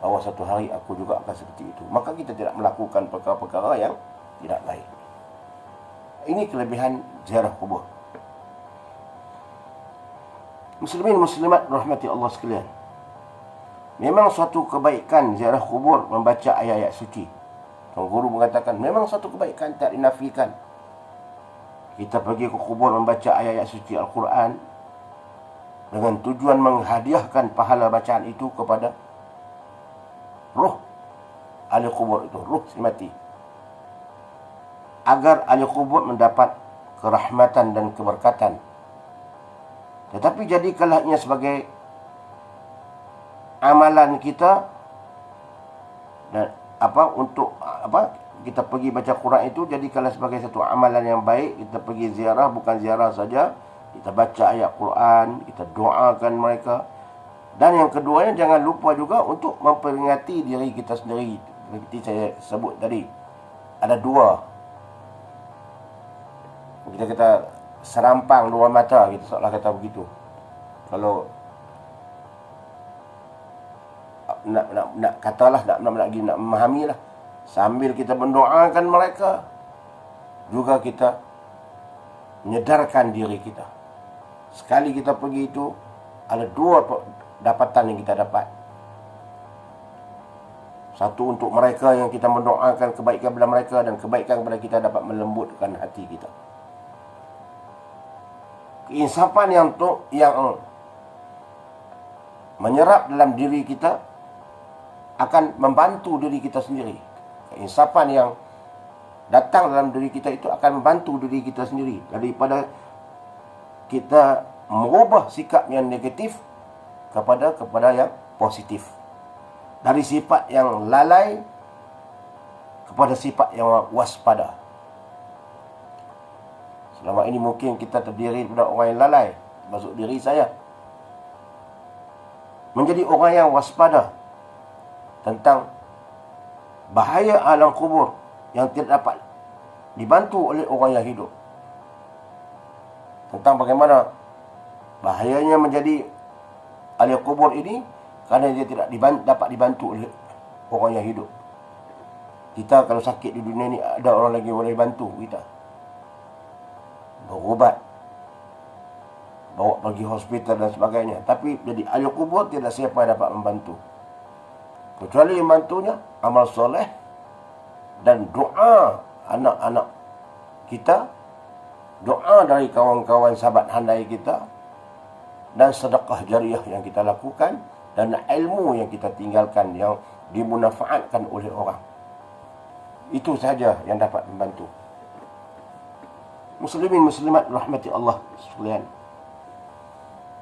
bahawa satu hari aku juga akan seperti itu. Maka kita tidak melakukan perkara-perkara yang tidak baik. Ini kelebihan ziarah kubur. Muslimin muslimat rahmati Allah sekalian, memang suatu kebaikan ziarah kubur membaca ayat-ayat suci. Tuan Guru mengatakan memang suatu kebaikan, tak dinafikan. Kita pergi ke kubur membaca ayat-ayat suci Al-Quran dengan tujuan menghadiahkan pahala bacaan itu kepada ruh ahli kubur itu, ruh si mati, agar ahli kubur mendapat kerahmatan dan keberkatan. Tetapi jadikanlah ia sebagai amalan kita, dan kita pergi baca Quran itu jadikanlah sebagai satu amalan yang baik. Kita pergi ziarah, bukan ziarah saja, kita baca ayat Quran, kita doakan mereka. Dan yang keduanya, jangan lupa juga untuk memperingati diri kita sendiri. Seperti saya sebut tadi, ada dua, kita kata serampang dua mata, kita seolah kata begitu. Kalau nak katalah, nak memahami lah, sambil kita mendoakan mereka, juga kita menyedarkan diri kita. Sekali kita pergi itu, ada dua dapatan yang kita dapat. Satu, untuk mereka yang kita mendoakan kebaikan kepada mereka, dan kebaikan kepada kita dapat melembutkan hati kita. Keinsafan yang menyerap dalam diri kita akan membantu diri kita sendiri. Keinsafan yang datang dalam diri kita itu akan membantu diri kita sendiri, daripada kita merubah sikap yang negatif kepada yang positif. Dari sifat yang lalai kepada sifat yang waspada. Selama ini mungkin kita terdiri daripada orang yang lalai, termasuk diri saya. Menjadi orang yang waspada tentang bahaya alam kubur yang tidak dapat dibantu oleh orang yang hidup. Tentang bagaimana bahayanya menjadi ahli kubur ini kerana dia tidak dapat dibantu oleh orang yang hidup. Kita kalau sakit di dunia ni, ada orang lagi boleh bantu kita. Berubat, bawa pergi hospital dan sebagainya. Tapi jadi ahli kubur tidak siapa yang dapat membantu. Kecuali yang bantunya amal soleh dan doa anak-anak kita, doa dari kawan-kawan sahabat handai kita, dan sedekah jariah yang kita lakukan, dan ilmu yang kita tinggalkan yang dimanfaatkan oleh orang. Itu saja yang dapat membantu. Muslimin muslimat rahmati Allah sekalian.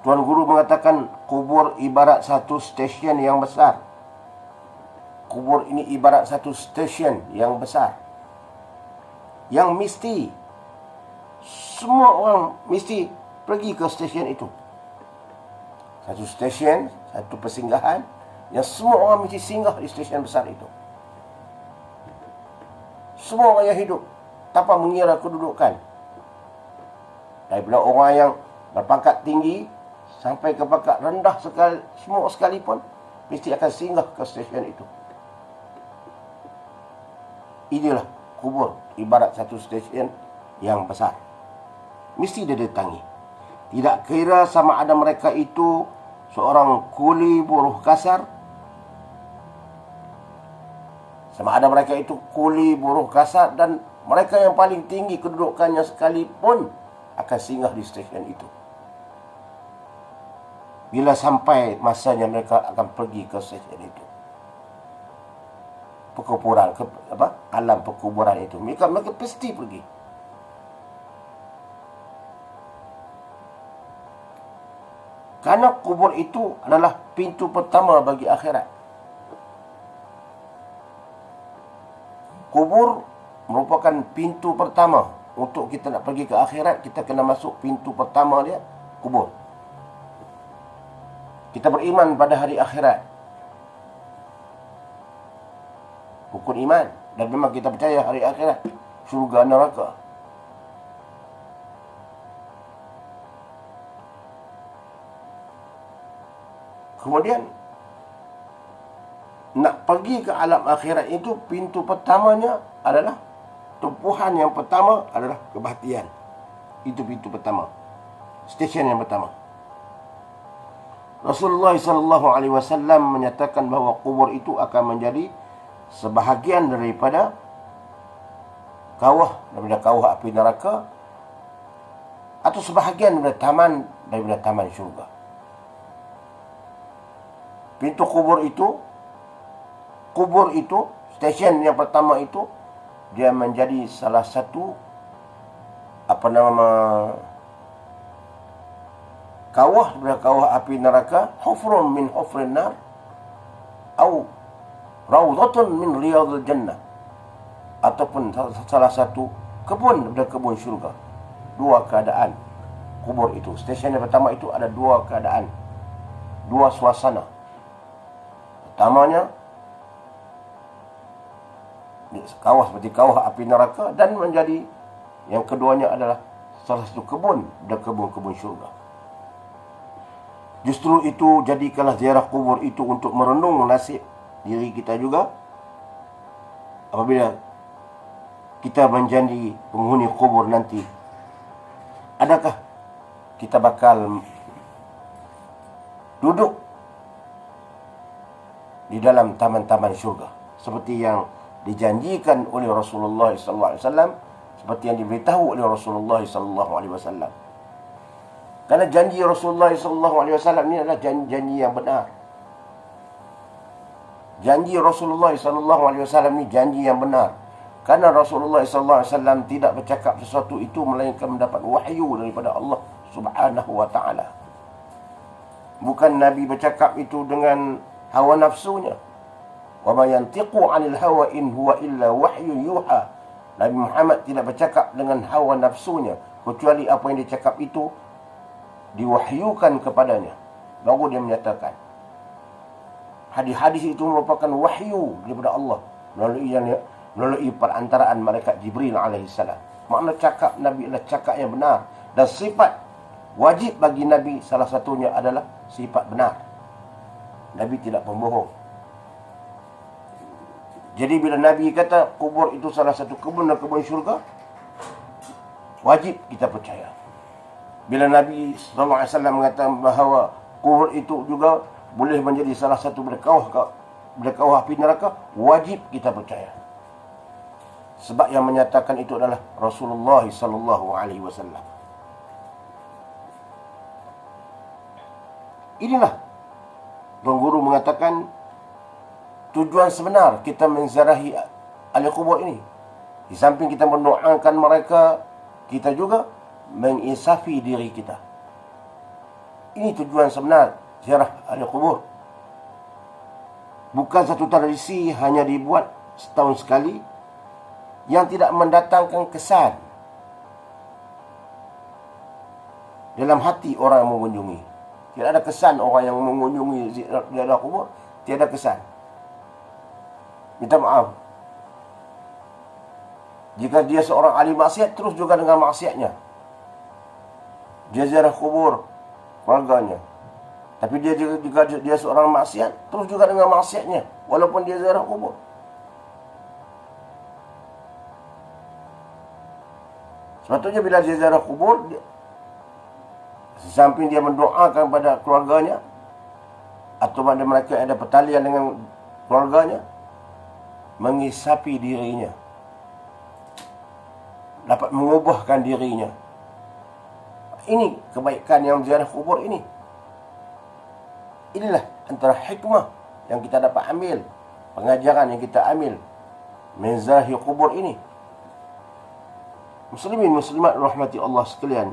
Tuan Guru mengatakan kubur ibarat satu stesen yang besar. Kubur ini ibarat satu stesen yang besar, yang mesti semua orang mesti pergi ke stesen itu. Satu stesen, satu persinggahan yang semua orang mesti singgah di stesen besar itu. Semua orang yang hidup tanpa mengira kedudukan, daripada orang yang berpangkat tinggi sampai ke pangkat rendah sekali, semua sekalipun mesti akan singgah ke stesen itu. Inilah kubur ibarat satu stesen yang besar, mesti didatangi. Tidak kira sama ada mereka itu seorang kuli buruh kasar, sama ada mereka itu kuli buruh kasar, dan mereka yang paling tinggi kedudukannya sekalipun akan singgah di stesen itu. Bila sampai masanya, mereka akan pergi ke stesen itu. Perkuburan, alam perkuburan itu. Mereka pasti pergi. Karena kubur itu adalah pintu pertama bagi akhirat. Kubur merupakan pintu pertama. Untuk kita nak pergi ke akhirat, kita kena masuk pintu pertama dia, kubur. Kita beriman pada hari akhirat. Rukun iman. Dan memang kita percaya hari akhirat, syurga neraka. Kemudian nak pergi ke alam akhirat itu, pintu pertamanya adalah, tumpuhan yang pertama adalah kebaktian. Itu pintu pertama, stesen yang pertama. Rasulullah SAW menyatakan bahawa kubur itu akan menjadi sebahagian daripada kawah api neraka, atau sebahagian daripada taman syurga. Pintu kubur itu, stesen yang pertama itu, dia menjadi salah satu kawah daripada kawah api neraka, hufrun min hufrin nar, atau rawdatun min riyadil jannah, ataupun salah satu kebun daripada kebun syurga. Dua keadaan kubur itu. Stesen yang pertama itu ada dua keadaan, dua suasana. Pertamanya kawah seperti kawah api neraka, dan menjadi yang keduanya adalah salah satu kebun dan kebun-kebun syurga. Justru itu, jadikanlah ziarah kubur itu untuk merenung nasib diri kita juga. Apabila kita menjadi penghuni kubur nanti, adakah kita bakal duduk di dalam taman-taman syurga? seperti yang dijanjikan oleh Rasulullah SAW, seperti yang diberitahu oleh Rasulullah SAW. Karena janji Rasulullah SAW ini adalah janji yang benar. Janji Rasulullah SAW ini janji yang benar. Karena Rasulullah SAW tidak bercakap sesuatu itu melainkan mendapat wahyu daripada Allah Subhanahu wa ta'ala. Bukan Nabi bercakap itu dengan hawa nafsunya. Wa ma yantiqu 'anil hawa in huwa illa wahyun yuha. Nabi Muhammad tidak bercakap dengan hawa nafsunya, kecuali apa yang dia cakap itu diwahyukan kepadanya. Baru dia menyatakan. Hadis-hadis itu merupakan wahyu daripada Allah melalui perantaraan malaikat Jibril alaihissalam. Makna cakap Nabi adalah cakap yang benar, dan sifat wajib bagi Nabi salah satunya adalah sifat benar. Nabi tidak pembohong. Jadi bila Nabi kata kubur itu salah satu kebun dan kebun syurga, wajib kita percaya. Bila Nabi SAW mengatakan bahawa kubur itu juga boleh menjadi salah satu berkawah api neraka, wajib kita percaya. Sebab yang menyatakan itu adalah Rasulullah SAW. Inilah Tuan Guru mengatakan tujuan sebenar kita menziarahi ahli kubur ini. Di samping kita mendoakan mereka, kita juga menginsafi diri kita. Ini tujuan sebenar ziarah ahli kubur. Bukan satu tradisi hanya dibuat setahun sekali yang tidak mendatangkan kesan dalam hati orang yang mengunjungi. Tidak ada kesan orang yang mengunjungi ziarah kubur, tiada kesan. Minta maaf, jika dia seorang ahli maksiat, terus juga dengan maksiatnya. Dia ziarah kubur keluarganya, tapi jika dia seorang maksiat, terus juga dengan maksiatnya, walaupun dia ziarah kubur. Sepatutnya bila dia ziarah kubur, sesamping dia mendoakan kepada keluarganya atau pada mereka yang ada pertalian dengan keluarganya, mengisapi dirinya, dapat mengubahkan dirinya. Ini kebaikan yang ziarah kubur ini. Inilah antara hikmah yang kita dapat ambil, pengajaran yang kita ambil menziarahi kubur ini. Muslimin muslimat rahmati Allah sekalian,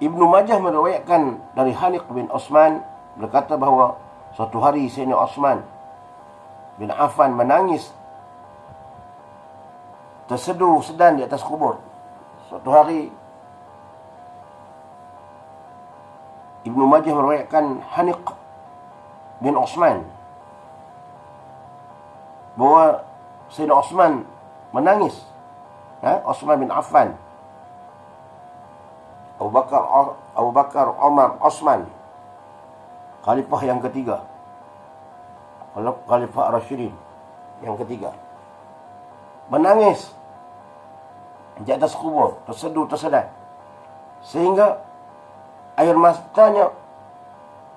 Ibnu Majah meriwayatkan dari Haniq bin Osman berkata bahawa suatu hari Sayyidina Osman bin Affan menangis terseduh sedan di atas kubur. Suatu hari Ibnu Majah meriwayatkan Haniq bin Osman bahawa Sayyidina Osman menangis. Osman bin Affan, Abu Bakar, Umar, Osman, khalifah yang ketiga, khalifah Rasyidin yang ketiga, menangis di atas kubur, terseduh tersedan, sehingga air matanya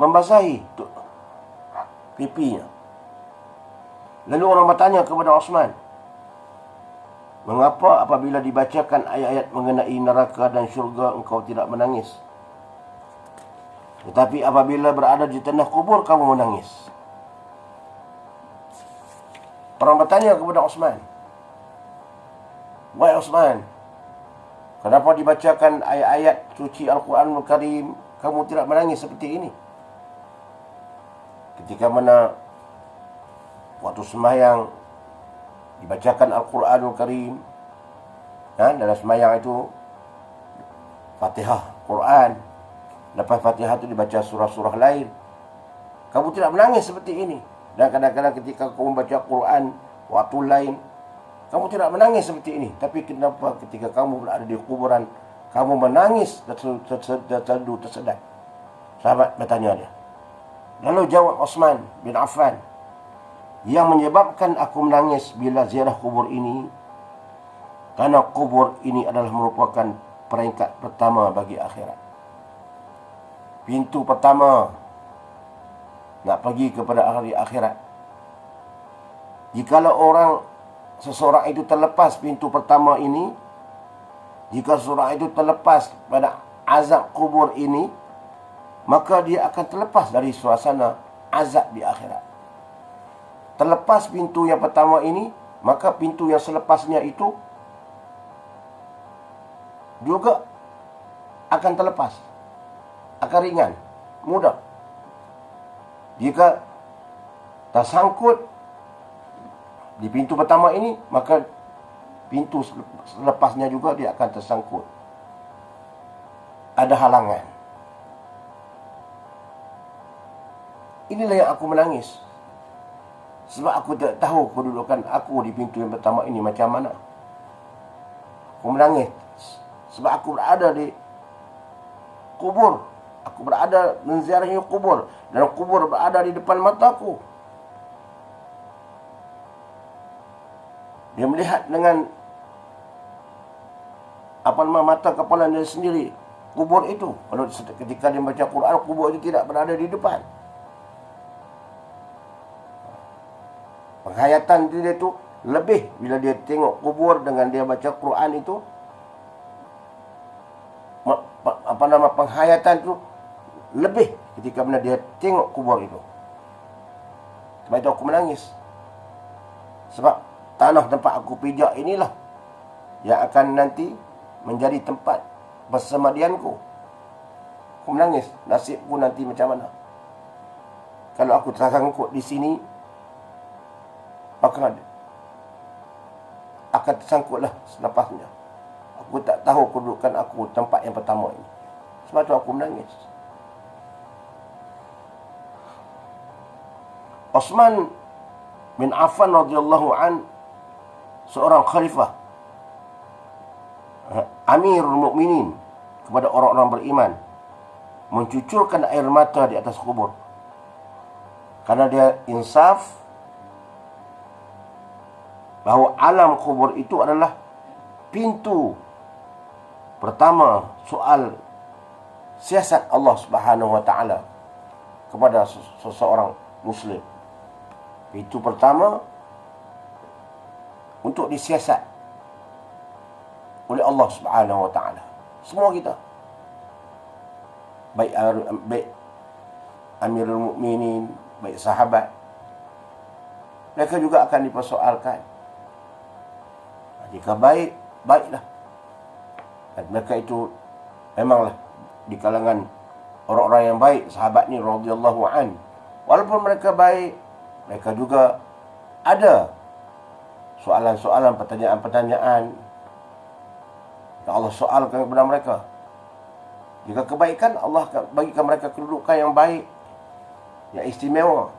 membasahi pipinya. Lalu orang bertanya kepada Osman, mengapa apabila dibacakan ayat-ayat mengenai neraka dan syurga engkau tidak menangis, tetapi apabila berada di tanah kubur kamu menangis? Orang bertanya kepada Osman, wahai Osman, kenapa dibacakan ayat-ayat suci Al-Quranul Karim kamu tidak menangis seperti ini? Ketika mana waktu sembahyang dibacakan Al-Quranul Karim, dalam sembahyang itu Fatihah Quran, lepas Fatihah itu dibaca surah-surah lain, kamu tidak menangis seperti ini. Dan kadang-kadang ketika kamu baca Quran waktu lain, kamu tidak menangis seperti ini. Tapi kenapa ketika kamu berada di kuburan kamu menangis terseduh tersedan? Sahabat bertanya dia. Lalu jawab Osman bin Affan, yang menyebabkan aku menangis bila ziarah kubur ini, karena kubur ini adalah merupakan peringkat pertama bagi akhirat. Pintu pertama nak pergi kepada hari akhirat. Jikalau seseorang itu terlepas pintu pertama ini, jika seseorang itu terlepas pada azab kubur ini, maka dia akan terlepas dari suasana azab di akhirat. Terlepas pintu yang pertama ini, maka pintu yang selepasnya itu juga akan terlepas, akan ringan, mudah. Jika tersangkut di pintu pertama ini, maka pintu selepasnya juga dia akan tersangkut. Ada halangan. Inilah yang aku menangis. Sebab aku tak tahu kedudukan aku di pintu yang pertama ini macam mana. Aku menangis. Sebab aku berada di kubur. Aku berada menziarahi kubur. Dan kubur berada di depan mataku. Dia melihat dengan mata kepala dia sendiri kubur itu. Kalau ketika dia baca Quran, kubur itu tidak berada di depan. Penghayatan dia itu lebih bila dia tengok kubur dengan dia baca Quran itu. Penghayatan itu lebih ketika mana dia tengok kubur itu. Sebab itu aku menangis. Sebab tanah tempat aku pijak inilah yang akan nanti menjadi tempat bersemadianku. Aku menangis. Nasibku nanti macam mana? Kalau aku tersangkut di sini, maka akan tersangkutlah selepasnya. Aku tak tahu kedudukan aku tempat yang pertama ini. Sebab tu aku menangis. Uthman bin Affan radhiyallahu an, seorang khalifah, Amirul Mukminin kepada orang-orang beriman, mencucurkan air mata di atas kubur. Karena dia insaf bahawa alam kubur itu adalah pintu pertama soal siasat Allah Subhanahu wa taala kepada seseorang muslim. Pintu pertama untuk disiasat oleh Allah Subhanahu wa taala. Semua kita, baik Amirul Mukminin, baik sahabat, mereka juga akan dipersoalkan. Jika baik, baiklah. Dan mereka itu memanglah di kalangan orang-orang yang baik, sahabat ni radhiyallahu an. Walaupun mereka baik, mereka juga ada soalan-soalan, pertanyaan-pertanyaan yang Allah soalkan kepada mereka. Jika kebaikan, Allah akan bagikan mereka kedudukan yang baik, yang istimewa.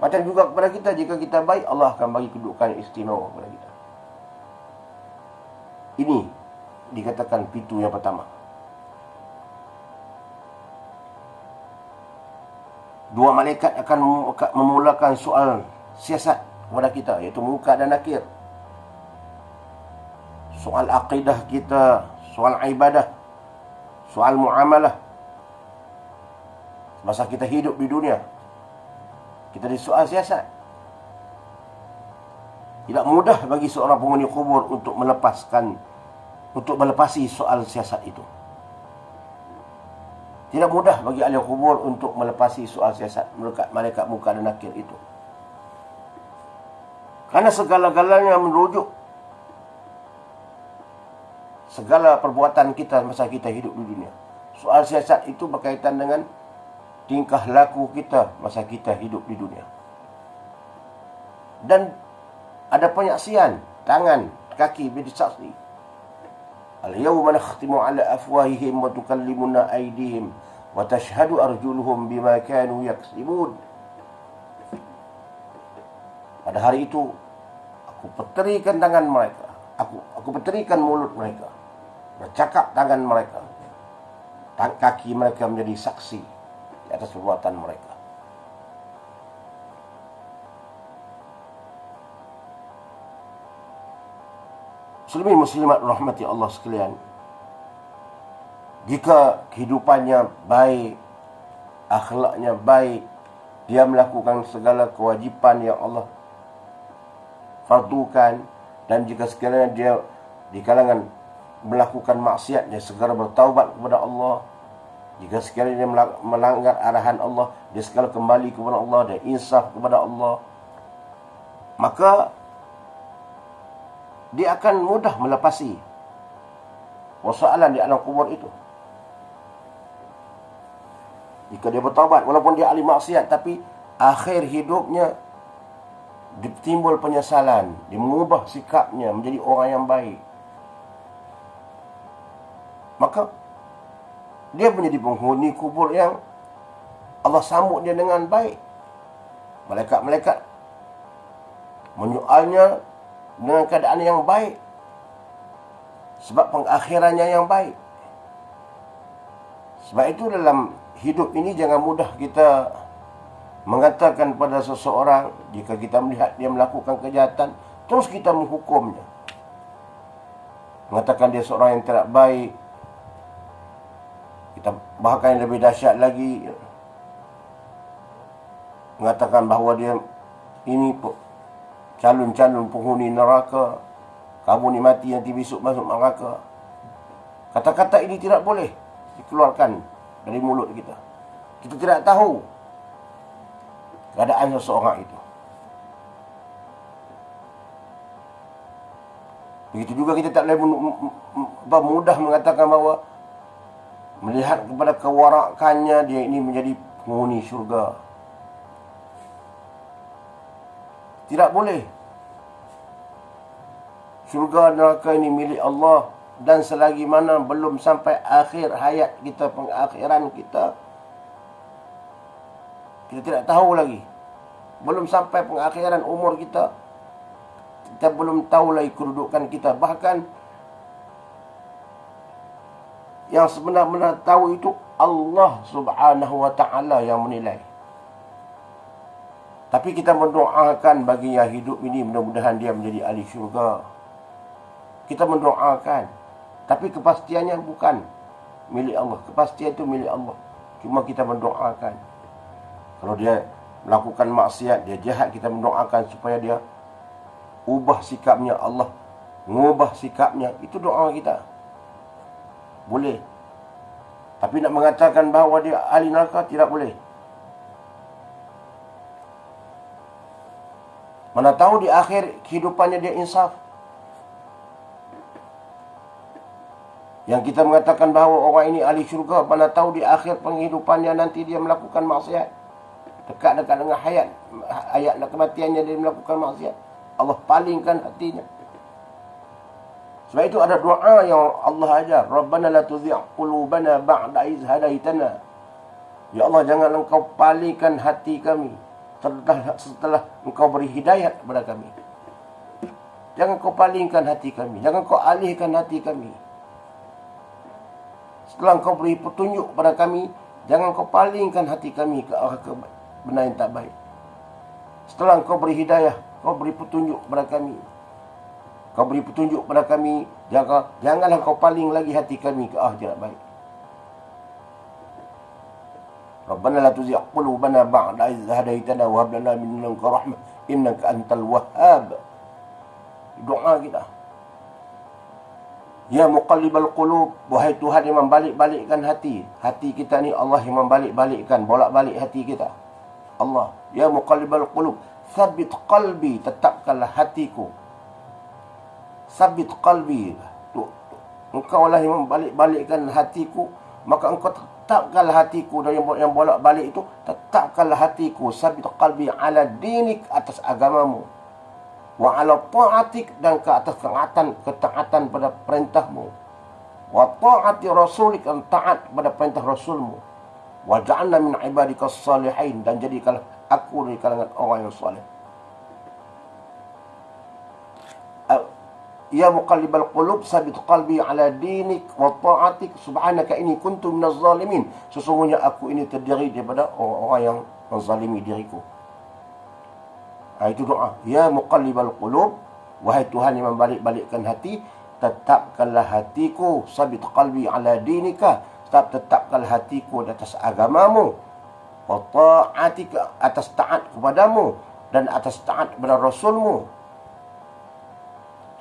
Macam juga kepada kita, jika kita baik, Allah akan bagi kedudukan yang istimewa kepada kita. Ini dikatakan pintu yang pertama. Dua malaikat akan memulakan soal siasat kepada kita, iaitu Munkar dan Nakir. Soal akidah kita, soal ibadah, soal muamalah. Masa kita hidup di dunia, kita disoal siasat. Tidak mudah bagi seorang penghuni kubur untuk melepasi soal siasat itu. Tidak mudah bagi ahli kubur untuk melepasi soal siasat malaikat Munkar dan Nakir itu. Karena segala-galanya merujuk segala perbuatan kita masa kita hidup di dunia. Soal siasat itu berkaitan dengan tingkah laku kita masa kita hidup di dunia. Dan ada penyaksian tangan, kaki bersaksi. Al-yawma nakhtimu ala afwahihim wa tukallimuna aydihim wa tashhadu arjuluhum bima kanu yaksibun. Pada hari itu aku peterikan tangan mereka, aku peterikan mulut mereka, bercakap tangan mereka, kaki mereka menjadi saksi di atas perbuatan mereka. Muslimin muslimat rahmati Allah sekalian, jika kehidupannya baik, akhlaknya baik, dia melakukan segala kewajipan yang Allah fardukan, dan jika sekiranya dia di kalangan melakukan maksiat, dia segera bertaubat kepada Allah. Jika sekiranya dia melanggar arahan Allah, dia segera kembali kepada Allah dan insaf kepada Allah, maka dia akan mudah melepasi persoalan di alam kubur itu. Jika dia bertaubat, walaupun dia ahli maksiat, tapi akhir hidupnya timbul penyesalan, dia mengubah sikapnya menjadi orang yang baik, maka dia menjadi penghuni kubur yang Allah sambut dia dengan baik. Malaikat-malaikat menyoalnya dengan keadaan yang baik, sebab pengakhirannya yang baik. Sebab itu dalam hidup ini jangan mudah kita mengatakan pada seseorang, jika kita melihat dia melakukan kejahatan, terus kita menghukumnya, mengatakan dia seorang yang tidak baik. Kita bahkan yang lebih dahsyat lagi, mengatakan bahawa dia ini calon-calon penghuni neraka, kamu ni mati nanti besok masuk neraka. Kata-kata ini tidak boleh dikeluarkan dari mulut kita. Kita tidak tahu keadaan seseorang itu. Begitu juga kita tak boleh mudah mengatakan bahawa melihat kepada kewarakannya dia ini menjadi penghuni syurga. Tidak boleh. Syurga neraka ini milik Allah, dan selagi mana belum sampai akhir hayat kita, pengakhiran kita, kita tidak tahu lagi. Belum sampai pengakhiran umur kita, kita belum tahu lagi kedudukan kita. Bahkan yang sebenar-benar tahu itu Allah Subhanahu wa ta'ala yang menilai. Tapi kita mendoakan bagi yang hidup ini, mudah-mudahan dia menjadi ahli syurga. Kita mendoakan, tapi kepastiannya bukan milik Allah. Kepastian itu milik Allah. Cuma kita mendoakan. Kalau dia melakukan maksiat, dia jahat, kita mendoakan supaya dia ubah sikapnya. Allah mengubah sikapnya. Itu doa kita. Boleh. Tapi nak mengatakan bahawa dia ahli neraka, tidak boleh. Mana tahu di akhir kehidupannya dia insaf. Yang kita mengatakan bahawa orang ini ahli syurga, mana tahu di akhir penghidupannya nanti dia melakukan maksiat. Dekat-dekat dengan ayat kematiannya dia melakukan maksiat, Allah palingkan hatinya. Sebab itu ada doa yang Allah ajar, Rabbana la tuzigh qulubana ba'da iz hadaitana. Ya Allah, jangan engkau palingkan hati kami setelah engkau beri hidayah kepada kami. Jangan kau palingkan hati kami, jangan kau alihkan hati kami. Setelah engkau beri petunjuk kepada kami, jangan kau palingkan hati kami ke arah benar yang tak baik. Setelah engkau beri hidayah, kau beri petunjuk kepada kami, kau beri petunjuk kepada kami, janganlah kau paling lagi hati kami ke arah tidak baik. Rabbana la tuzigh qulubana ba'da idh hadaitana wa hab lana min ladunka rahmah innaka antal wahhab. Doa kita. Ya muqallibal qulub, wahai Tuhan yang membalik-balikkan hati. Hati kita ni Allah yang membalik-balikkan, bolak-balik hati kita. Allah, ya muqallibal qulub, tsabbit qalbi, tetapkanlah hatiku. Tsabbit qalbi. Engkau lah yang membalik-balikkan hatiku, maka engkau tetapkanlah hatiku. Dan yang bolak-balik itu, tetapkanlah hatiku. Tsabbit qalbi ala dinik, atas agamamu. Wa ala ta'atik, dan ke atas ketaatan pada perintahmu. Wa ta'ati rasulik, dan taat pada perintah rasulmu. Wa ja'alna min ibadikas salihin, dan jadikanlah aku dari kalangan orang yang salih. Ya muqallibal qulub, sabit qalbi ala dinik wa ta'atik, subhanaka inni kuntu minaz zalimin. Sesungguhnya aku ini terdiri daripada orang-orang yang menzalimi diriku. Itu doa. Ya muqallibal qulub, wahai Tuhan yang membalik-balikkan hati, tetapkanlah hatiku, sabit qalbi ala dinika, tetapkanlah hatiku di atas agamamu. wa ta'atika, atas taat kepadamu dan atas taat kepada Rasulmu.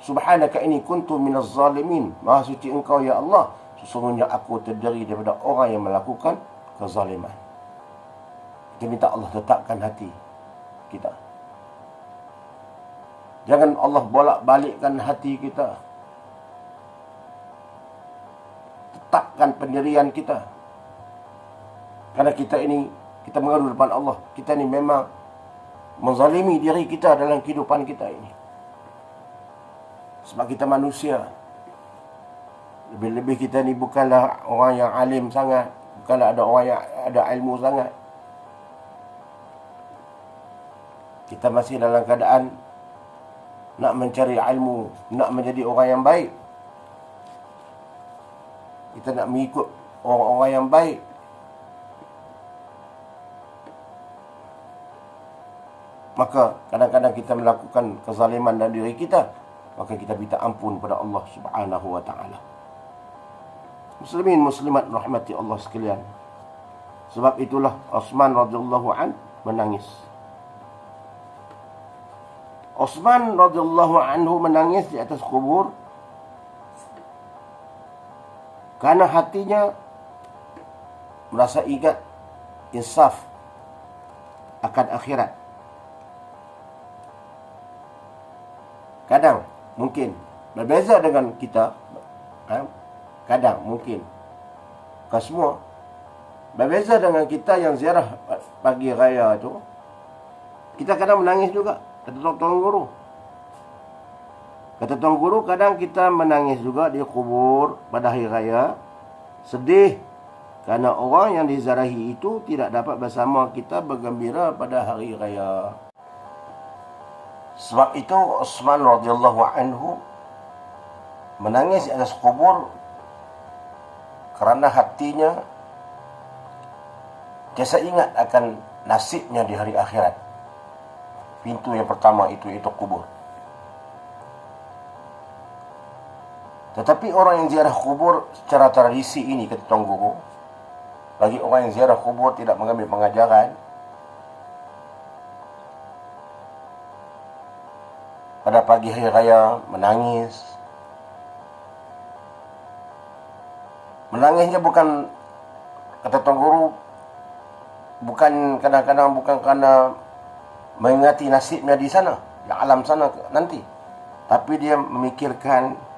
Subhanaka inni kuntu minaz zalimin. Maha suci engkau ya Allah, sesungguhnya aku terdiri daripada orang yang melakukan kezaliman. Kita minta Allah tetapkan hati kita. Jangan Allah bolak-balikkan hati kita. Tetapkan pendirian kita. Karena kita ini, kita mengadu depan Allah, kita ini memang menzalimi diri kita dalam kehidupan kita ini. Sebab kita manusia. Lebih-lebih kita ni bukanlah orang yang alim sangat, bukanlah ada orang yang ada ilmu sangat. Kita masih dalam keadaan nak mencari ilmu, nak menjadi orang yang baik. Kita nak mengikut orang-orang yang baik. Maka kadang-kadang kita melakukan kezaliman dalam diri kita, maka kita minta ampun kepada Allah Subhanahu wa taala. Muslimin muslimat rahmati Allah sekalian. Sebab itulah Uthman radhiyallahu an menangis. Uthman radhiyallahu anhu menangis di atas kubur karena hatinya merasa ingat insaf akan akhirat. Kadang mungkin berbeza dengan kita, kadang mungkin, bukan semua, berbeza dengan kita yang ziarah pagi raya tu. Kita kadang menangis juga, kata Tuan Guru. Kata Tuan Guru, kadang kita menangis juga di kubur pada hari raya, sedih kerana orang yang diziarahi itu tidak dapat bersama kita bergembira pada hari raya. Sebab itu Uthman radhiyallahu anhu menangis di atas kubur kerana hatinya tiasa ingat akan nasibnya di hari akhirat. Pintu yang pertama itu kubur. Tetapi orang yang ziarah kubur secara tradisi ini, kata Tuan Guru, bagi orang yang ziarah kubur tidak mengambil pengajaran, pada pagi hari raya menangis. Menangisnya bukan, kata Tuan Guru, bukan kadang-kadang bukan kerana mengingati nasibnya di sana, di alam sana nanti. Tapi dia memikirkan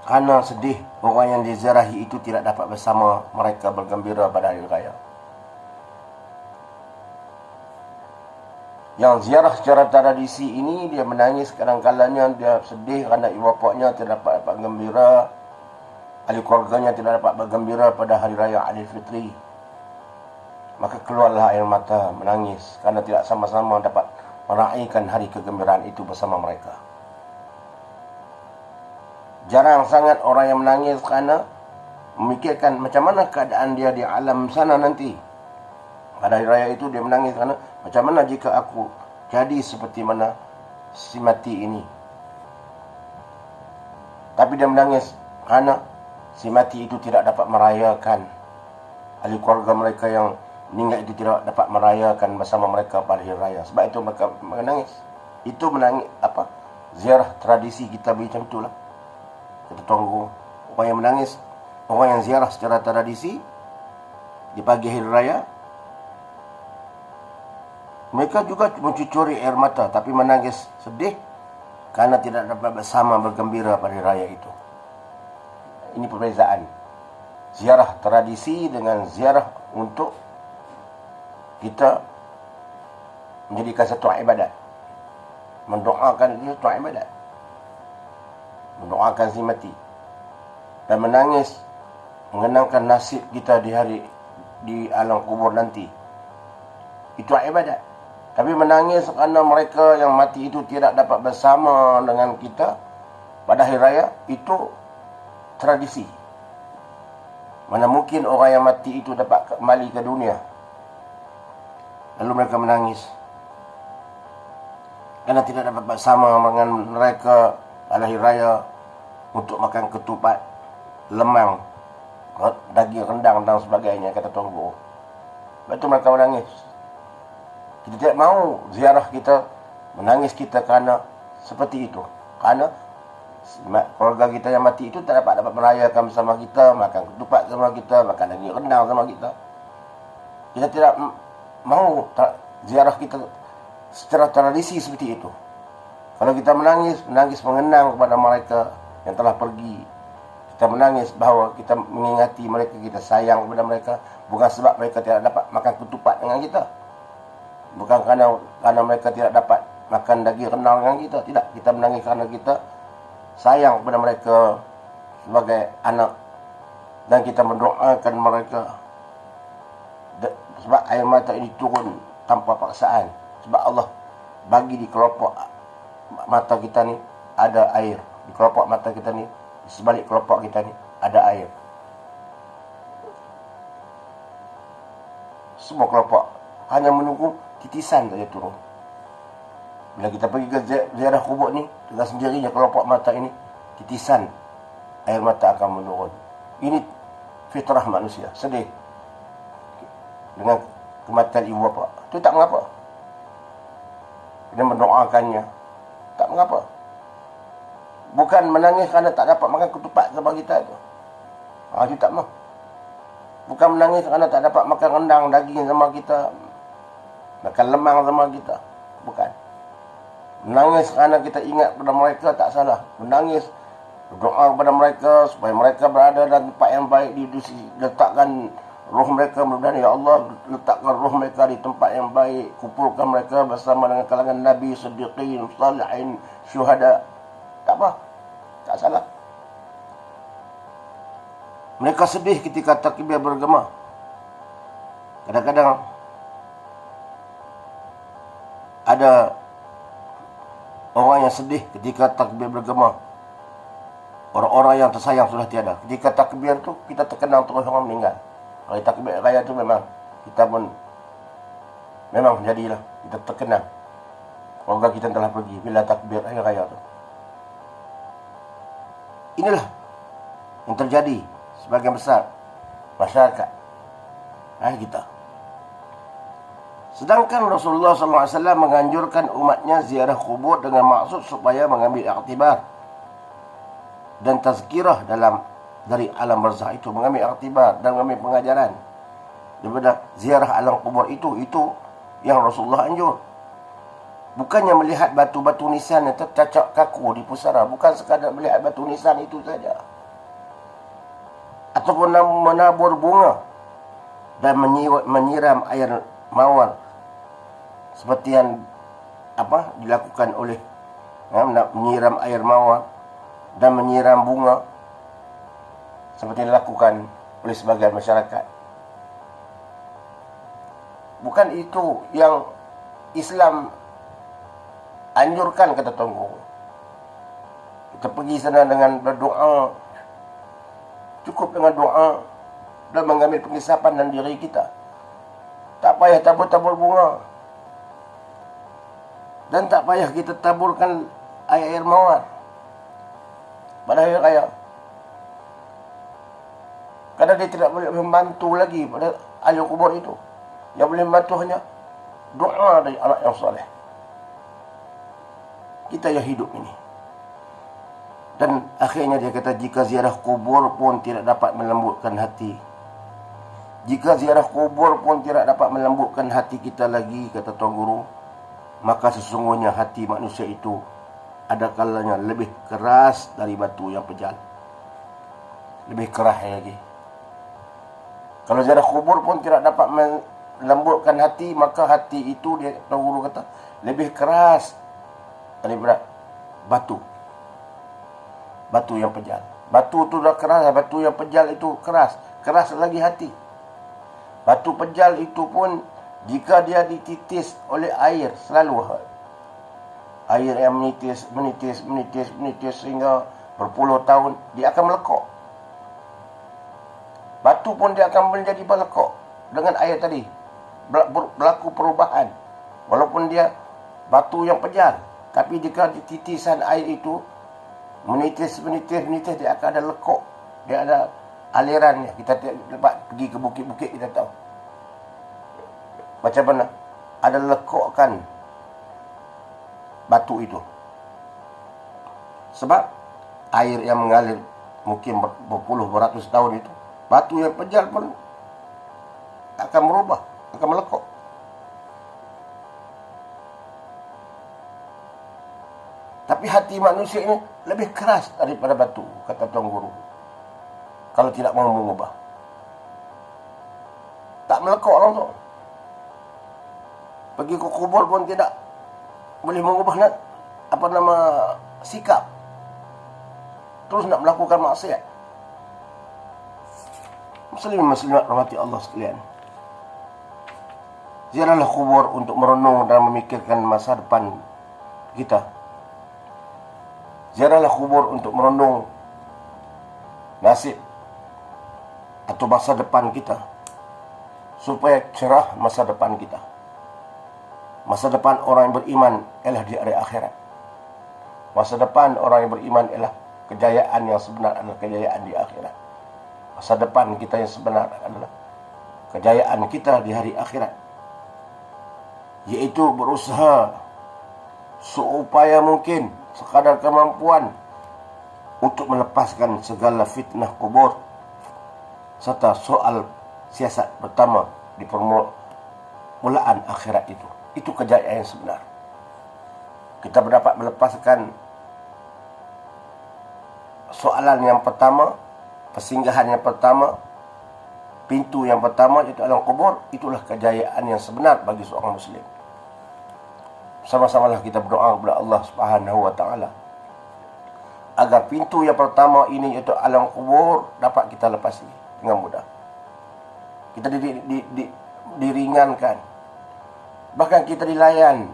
kerana sedih orang yang diziarahi itu tidak dapat bersama mereka bergembira pada hari raya. Yang ziarah secara tradisi ini, dia menangis kadang-kadangnya, dia sedih kerana ibu bapanya tidak dapat bergembira, ahli keluarganya tidak dapat bergembira pada hari raya Aidilfitri. Maka keluarlah air mata, menangis kerana tidak sama-sama dapat meraihkan hari kegembiraan itu bersama mereka. Jarang sangat orang yang menangis kerana memikirkan macam mana keadaan dia di alam sana nanti. Pada hari raya itu dia menangis kerana macam mana jika aku jadi seperti mana si mati ini. Tapi dia menangis kerana si mati itu tidak dapat merayakan, ahli keluarga mereka yang meninggal itu tidak dapat merayakan bersama mereka pada hari raya. Sebab itu mereka menangis. Itu menangis apa? Ziarah tradisi kita macam itulah. Kata Tuan Guru, orang yang menangis, orang yang ziarah secara tradisi di pagi hari raya, mereka juga mencucuri air mata tapi menangis sedih kerana tidak dapat bersama bergembira pada hari raya itu. Ini perbezaan ziarah tradisi dengan ziarah untuk kita menjadikan satu ibadat. Mendoakan itu satu ibadat. Mendoakan si mati dan menangis mengenangkan nasib kita di alam kubur nanti. Itu ibadat. Tapi menangis kerana mereka yang mati itu tidak dapat bersama dengan kita pada hari raya, itu tradisi. Mana mungkin orang yang mati itu dapat kembali ke dunia. Lalu mereka menangis kerana tidak dapat bersama dengan mereka pada hari raya untuk makan ketupat lemang daging rendang dan sebagainya, kata Tuan Guru. Lepas tu mereka menangis. Kita tidak mahu ziarah kita, menangis kita kerana seperti itu. Kerana keluarga kita yang mati itu tak dapat merayakan bersama kita, makan ketupat bersama kita, makan daging rendang bersama kita. Kita tidak mahu ziarah kita secara tradisi seperti itu. Kalau kita menangis mengenang kepada mereka yang telah pergi. Kita menangis bahawa kita mengingati mereka, kita sayang kepada mereka, bukan sebab mereka tidak dapat makan ketupat dengan kita, bukan kerana mereka tidak dapat makan daging rendang dengan kita. Tidak, kita menangis kerana kita sayang kepada mereka sebagai anak, dan kita mendoakan mereka. Sebab air mata ini turun tanpa paksaan, sebab Allah bagi di kelopak mata kita ni ada air. Di kelopak mata kita ni, di sebalik kelopak kita ni ada air. Semua kelopak hanya menunggu titisan saja turun. Bila kita pergi ke ziarah kubur ni, dengan sendirinya kelopak mata ini, titisan air mata akan menurun. Ini fitrah manusia, sedih dengan kematian ibu bapa. Itu tak mengapa. Dia mendoakannya, tak mengapa. Bukan menangis kerana tak dapat makan ketupat sama kita itu. Itu tak mau. Bukan menangis kerana tak dapat makan rendang daging sama kita, makan lemang sama kita. Bukan. Menangis kerana kita ingat pada mereka, tak salah. Menangis, berdoa kepada mereka supaya mereka berada dalam tempat yang baik, diletakkan roh mereka, mudah-mudahan ya Allah letakkan roh mereka di tempat yang baik, kumpulkan mereka bersama dengan kalangan Nabi, Siddiqin, Salihin, Syuhada. Tak apa, tak salah. Mereka sedih ketika takbir bergema. Kadang-kadang ada orang yang sedih ketika takbir bergema. Orang-orang yang tersayang sudah tiada. Ketika takbir tu kita terkenang terus orang meninggal. Kalau takbir raya tu memang kita pun memang jadilah kita terkenang. Keluarga kita telah pergi bila takbir raya tu. Inilah yang terjadi sebagian besar masyarakat kita. Sedangkan Rasulullah SAW menganjurkan umatnya ziarah kubur dengan maksud supaya mengambil iktibar dan tazkirah dari alam barzakh itu, mengambil iktibar dan mengambil pengajaran daripada ziarah alam kubur itu yang Rasulullah anjur. Bukannya melihat batu-batu nisan yang tercacat kaku di pusara, bukan sekadar melihat batu nisan itu saja, ataupun menabur bunga dan menyiram air mawar seperti yang dilakukan oleh menyiram air mawar dan menyiram bunga seperti dilakukan oleh sebagian masyarakat. Bukan itu yang Islam anjurkan, kata Tuan Guru. Kita pergi sana dengan berdoa, cukup dengan doa dan mengambil pengisapan dalam diri kita. Tak payah tabur-tabur bunga, dan tak payah kita taburkan air mawar pada hari raya, kerana dia tidak boleh membantu lagi pada ahli kubur itu. Yang boleh membantu hanya doa dari anak yang soleh. Kita yang hidup ini. Dan akhirnya dia kata, jika ziarah kubur pun tidak dapat melembutkan hati, jika ziarah kubur pun tidak dapat melembutkan hati kita lagi, kata Tuan Guru, maka sesungguhnya hati manusia itu ada kalanya lebih keras dari batu yang pejal. Lebih keras lagi. Kalau ziarah kubur pun tidak dapat melembutkan hati, maka hati itu, dia Tuan Guru kata, lebih keras daripada batu yang pejal. Batu tu dah keras, batu yang pejal itu keras lagi hati. Batu pejal itu pun jika dia dititis oleh air, selalu air yang menitis sehingga berpuluh tahun, dia akan melekok. Batu pun dia akan menjadi melekok dengan air tadi, berlaku perubahan. Walaupun dia batu yang pejal, tapi jika titisan air itu menitis, dia akan ada lekuk. Dia ada alirannya. Kita dapat pergi ke bukit-bukit, kita tahu macam mana ada lekukkan batu itu. Sebab air yang mengalir mungkin berpuluh, beratus tahun itu, batu yang pejal pun akan merubah, akan melekuk. Tapi hati manusia ini lebih keras daripada batu, kata Tuan Guru. Kalau tidak mau mengubah, tak melekuk langsung. Pergi ke kubur pun tidak boleh mengubah sikap. Terus nak melakukan maksiat. Muslimat rahmati Allah sekalian. Ziarahlah kubur untuk merenung dan memikirkan masa depan kita. Ziarahlah kubur untuk merenung nasib atau masa depan kita, supaya cerah masa depan kita. Masa depan orang yang beriman ialah di hari akhirat. Masa depan orang yang beriman ialah kejayaan yang sebenar, adalah kejayaan di akhirat. Masa depan kita yang sebenar adalah kejayaan kita di hari akhirat, yaitu berusaha seupaya mungkin, sekadar kemampuan, untuk melepaskan segala fitnah kubur serta soal siasat pertama di permulaan akhirat itu. Itu kejayaan yang sebenar. Kita dapat melepaskan soalan yang pertama, persinggahan yang pertama, pintu yang pertama, itu alam kubur. Itulah kejayaan yang sebenar bagi seorang Muslim. Sama-samalah kita berdoa kepada Allah Subhanahu wa Ta'ala agar pintu yang pertama ini, iaitu alam kubur, dapat kita lepasi dengan mudah. Kita diringankan. Bahkan kita dilayan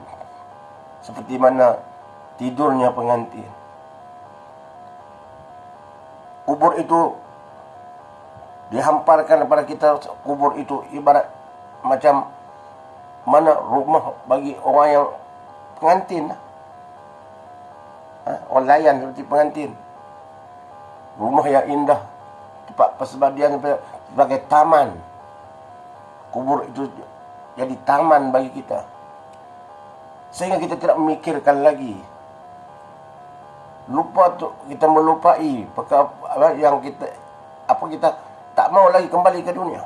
seperti mana tidurnya pengantin. Kubur itu dihamparkan kepada kita. Kubur itu ibarat macam mana rumah bagi orang yang pengantin. Orang layan seperti pengantin. Rumah yang indah, tempat persembahyan sebagai taman. Kubur itu jadi taman bagi kita, sehingga kita tidak memikirkan lagi. Kita melupai perkara yang kita tak mau lagi kembali ke dunia,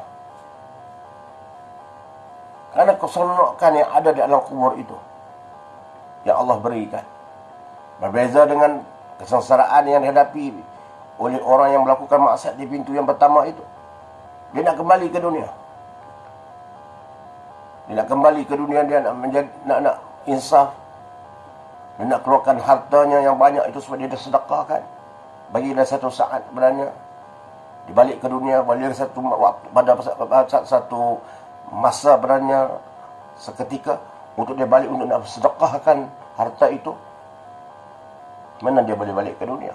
karena keseronokan yang ada di alam kubur itu yang Allah berikan. Berbeza dengan kesengsaraan yang dihadapi oleh orang yang melakukan maksiat di pintu yang pertama itu. Dia nak kembali ke dunia. Dia nak kembali ke dunia, dia nak insaf. Dia nak keluarkan hartanya yang banyak itu supaya dia sedekahkan. Bagi dia satu saat sebenarnya. Dia balik ke dunia, balik satu waktu, pada satu masa sebenarnya, seketika, untuk dia balik untuk nak sedekahkan harta itu. Mana dia boleh balik ke dunia?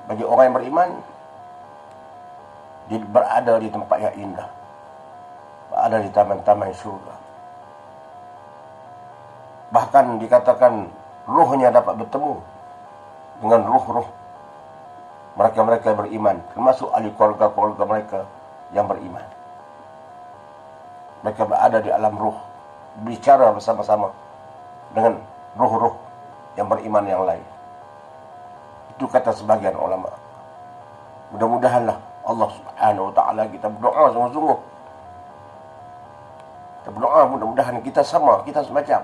Bagi orang yang beriman, dia berada di tempat yang indah, berada di taman-taman syurga. Bahkan dikatakan ruhnya dapat bertemu dengan ruh-ruh mereka-mereka yang beriman, termasuk ahli keluarga-keluarga mereka yang beriman. Mereka berada di alam ruh, bicara bersama-sama dengan ruh-ruh yang beriman yang lain. Itu kata sebagian ulama. Mudah-mudahanlah Allah Subhanahu wa Ta'ala, kita berdoa sungguh-sungguh. Kita berdoa mudah-mudahan kita sama, kita semacam.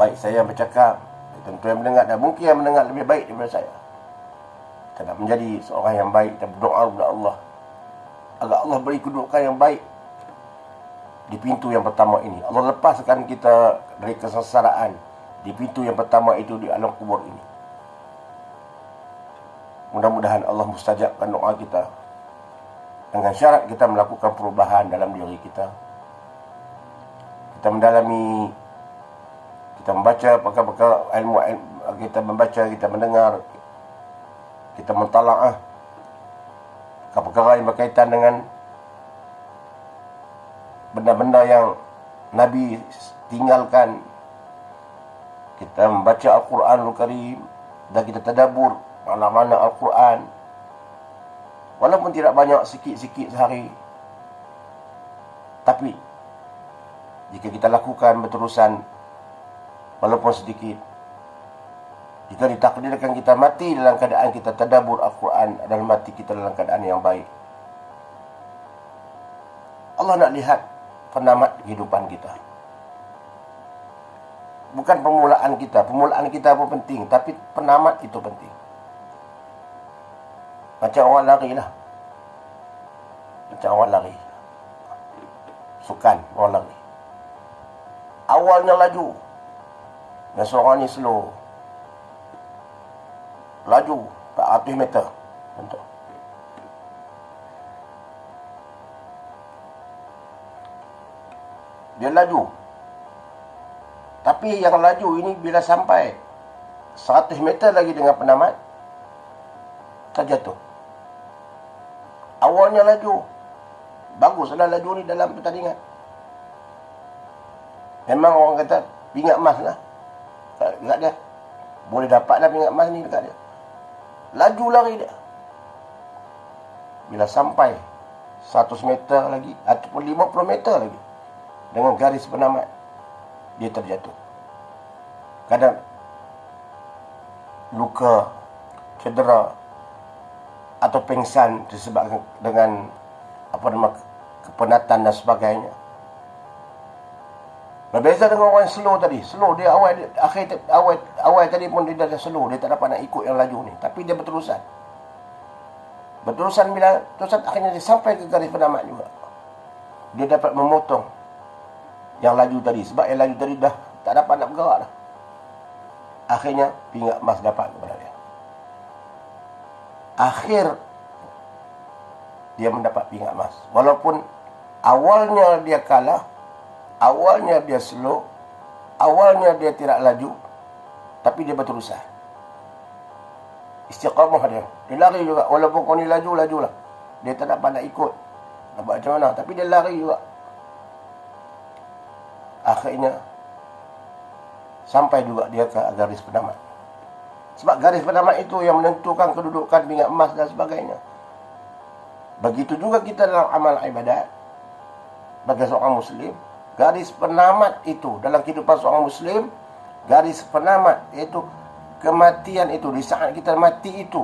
Baik saya yang bercakap, tentu yang mendengar, dan mungkin yang mendengar lebih baik daripada saya. Kita nak menjadi seorang yang baik, kita berdoa kepada Allah agar Allah beri kedudukan yang baik di pintu yang pertama ini. Allah lepaskan kita dari kesengsaraan di pintu yang pertama itu, di alam kubur ini. Mudah-mudahan Allah mustajabkan doa kita, dengan syarat kita melakukan perubahan dalam diri kita. Kita mendalami, kita membaca perkara-perkara ilmu, kita membaca, kita mendengar, kita mentalaah perkara yang berkaitan dengan benda-benda yang Nabi tinggalkan. Kita membaca Al-Quranul Karim dan kita tadabbur mana-mana Al-Quran. Walaupun tidak banyak, sikit-sikit sehari. Tapi, jika kita lakukan berterusan, walaupun sedikit, jika ditakdirkan kita mati dalam keadaan kita tadabbur Al-Quran, dan mati kita dalam keadaan yang baik, Allah nak lihat penamat kehidupan kita. Bukan permulaan kita. Permulaan kita pun penting, tapi penamat itu penting. Macam orang lari lah. Macam orang lari. Sukan, orang lari. Awalnya laju. Dan seorang ni slow. Laju 400 meter. Contoh. Dia laju. Tapi yang laju ini bila sampai 100 meter lagi dengan penamat, terjatuh. Awalnya laju. Baguslah laju ni dalam pertandingan. Memang orang kata pingat emas lah dekat dia. Boleh dapatlah pingat emas ni dekat dia. Laju lari dia. Bila sampai 100 meter lagi ataupun 50 meter lagi dengan garis penamat, dia terjatuh. Kadang luka, cedera atau pingsan disebabkan dengan kepenatan dan sebagainya. Berbeza dengan orang yang slow tadi. Slow dia awal tadi pun dia dah slow, dia tak dapat nak ikut yang laju ni, tapi dia berterusan. Bila terusan akhirnya dia sampai ke garis penamat juga. Dia dapat memotong yang laju tadi, sebab yang laju tadi dah tak dapat nak bergerak dah. Akhirnya pingat emas dapat kepada dia. Akhir dia mendapat pingat emas. Walaupun awalnya dia kalah, awalnya dia slow, awalnya dia tidak laju, tapi dia berterusan. Istiqamah dia. Dia lari juga. Walaupun kau ni lajulah. Dia tak dapat nak ikut. Nak buat macam mana. Tapi dia lari juga. Akhirnya sampai juga dia ke garis penamat. Sebab garis penamat itu yang menentukan kedudukan pingat emas dan sebagainya. Begitu juga kita dalam amal ibadat. Bagi seorang Muslim, garis penamat itu dalam kehidupan seorang Muslim, garis penamat iaitu kematian itu, di saat kita mati itu,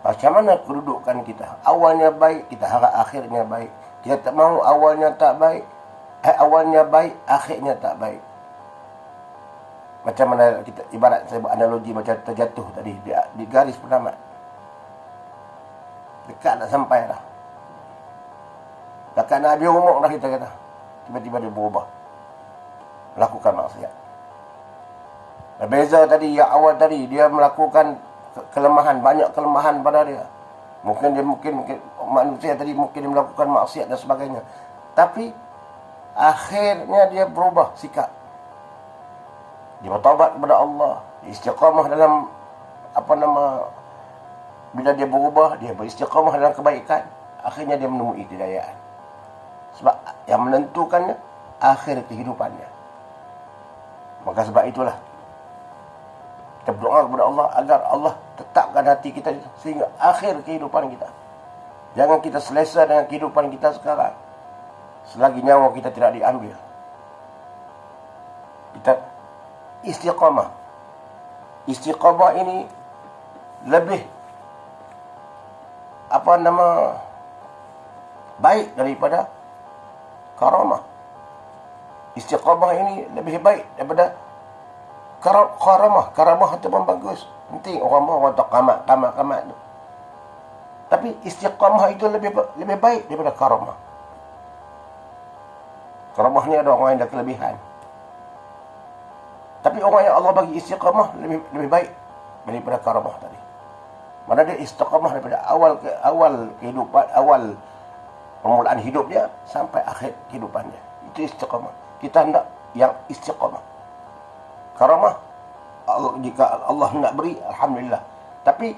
macam mana kedudukan kita. Awalnya baik, kita harap akhirnya baik. Kita tak mahu awalnya tak baik, awalnya baik, akhirnya tak baik. Macam mana kita, ibarat saya buat analogi macam terjatuh tadi di garis penamat. Dekat nak sampai dah. Dekat nak habis umur dah kita kata. Tiba-tiba dia berubah. Melakukan maksiat. Berbeza tadi, yang awal tadi, dia melakukan kelemahan, banyak kelemahan pada dia. Mungkin manusia tadi mungkin dia melakukan maksiat dan sebagainya. Tapi akhirnya dia berubah sikap. Dia bertaubat kepada Allah, dia istiqamah dalam bila dia berubah, dia beristiqamah dalam kebaikan, akhirnya dia menemui kejayaan. Sebab yang menentukannya akhir kehidupannya. Maka sebab itulah kita berdoa kepada Allah agar Allah tetapkan hati kita sehingga akhir kehidupan kita. Jangan kita selesa dengan kehidupan kita sekarang selagi nyawa kita tidak diambil. Kita istiqamah. Istiqamah ini lebih baik daripada karamah. Istiqamah ini lebih baik daripada karamah. Karamah itu pun bagus. Penting orang tak kamat tu. Tapi istiqamah itu lebih baik daripada karamah. Karamah ni ada orang yang ada kelebihan. Tapi orang yang Allah bagi istiqamah lebih baik daripada karamah tadi. Mana dia istiqamah daripada awal kehidupan, awal permulaan hidup dia sampai akhir kehidupannya. Itu istiqamah. Kita hendak yang istiqamah. Karamah, jika Allah nak beri, alhamdulillah. Tapi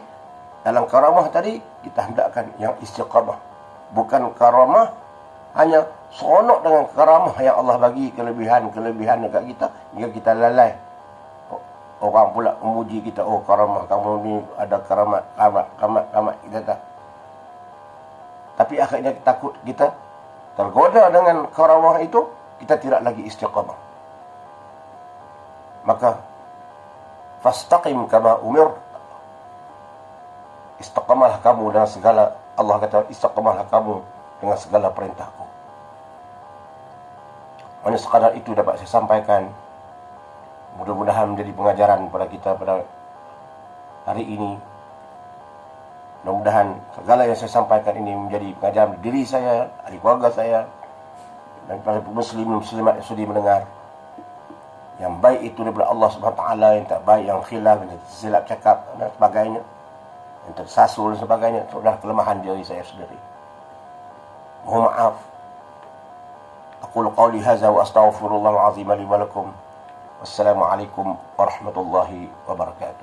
dalam karamah tadi kita hendakkan yang istiqamah. Bukan karamah hanya seronok dengan karamah yang Allah bagi kelebihan dekat kita hingga kita lalai. orang pula memuji kita, oh karamah kamu ni ada karamat, kamat kita tak. Tapi akhirnya takut kita tergoda dengan karamah itu, kita tidak lagi istiqamah. Maka fastaqim kama umir, istiqamahlah kamu dengan segala, Allah kata istiqamahlah kamu dengan segala perintahku. Hanya sekadar itu dapat saya sampaikan. Mudah-mudahan menjadi pengajaran kepada kita pada hari ini. Mudah-mudahan segala yang saya sampaikan ini menjadi pengajaran diri saya, ahli keluarga saya, dan para muslimat yang sudi mendengar. Yang baik itu daripada Allah Subhanahu Wa Taala, yang tak baik, yang khilaf, yang silap cakap dan sebagainya, yang tersasul dan sebagainya, itu adalah kelemahan diri saya sendiri. Mohon maaf. Aqulu qawli hadza wa astaghfirullahal azim li wa lakum. Wassalamualaikum warahmatullahi wabarakatuh.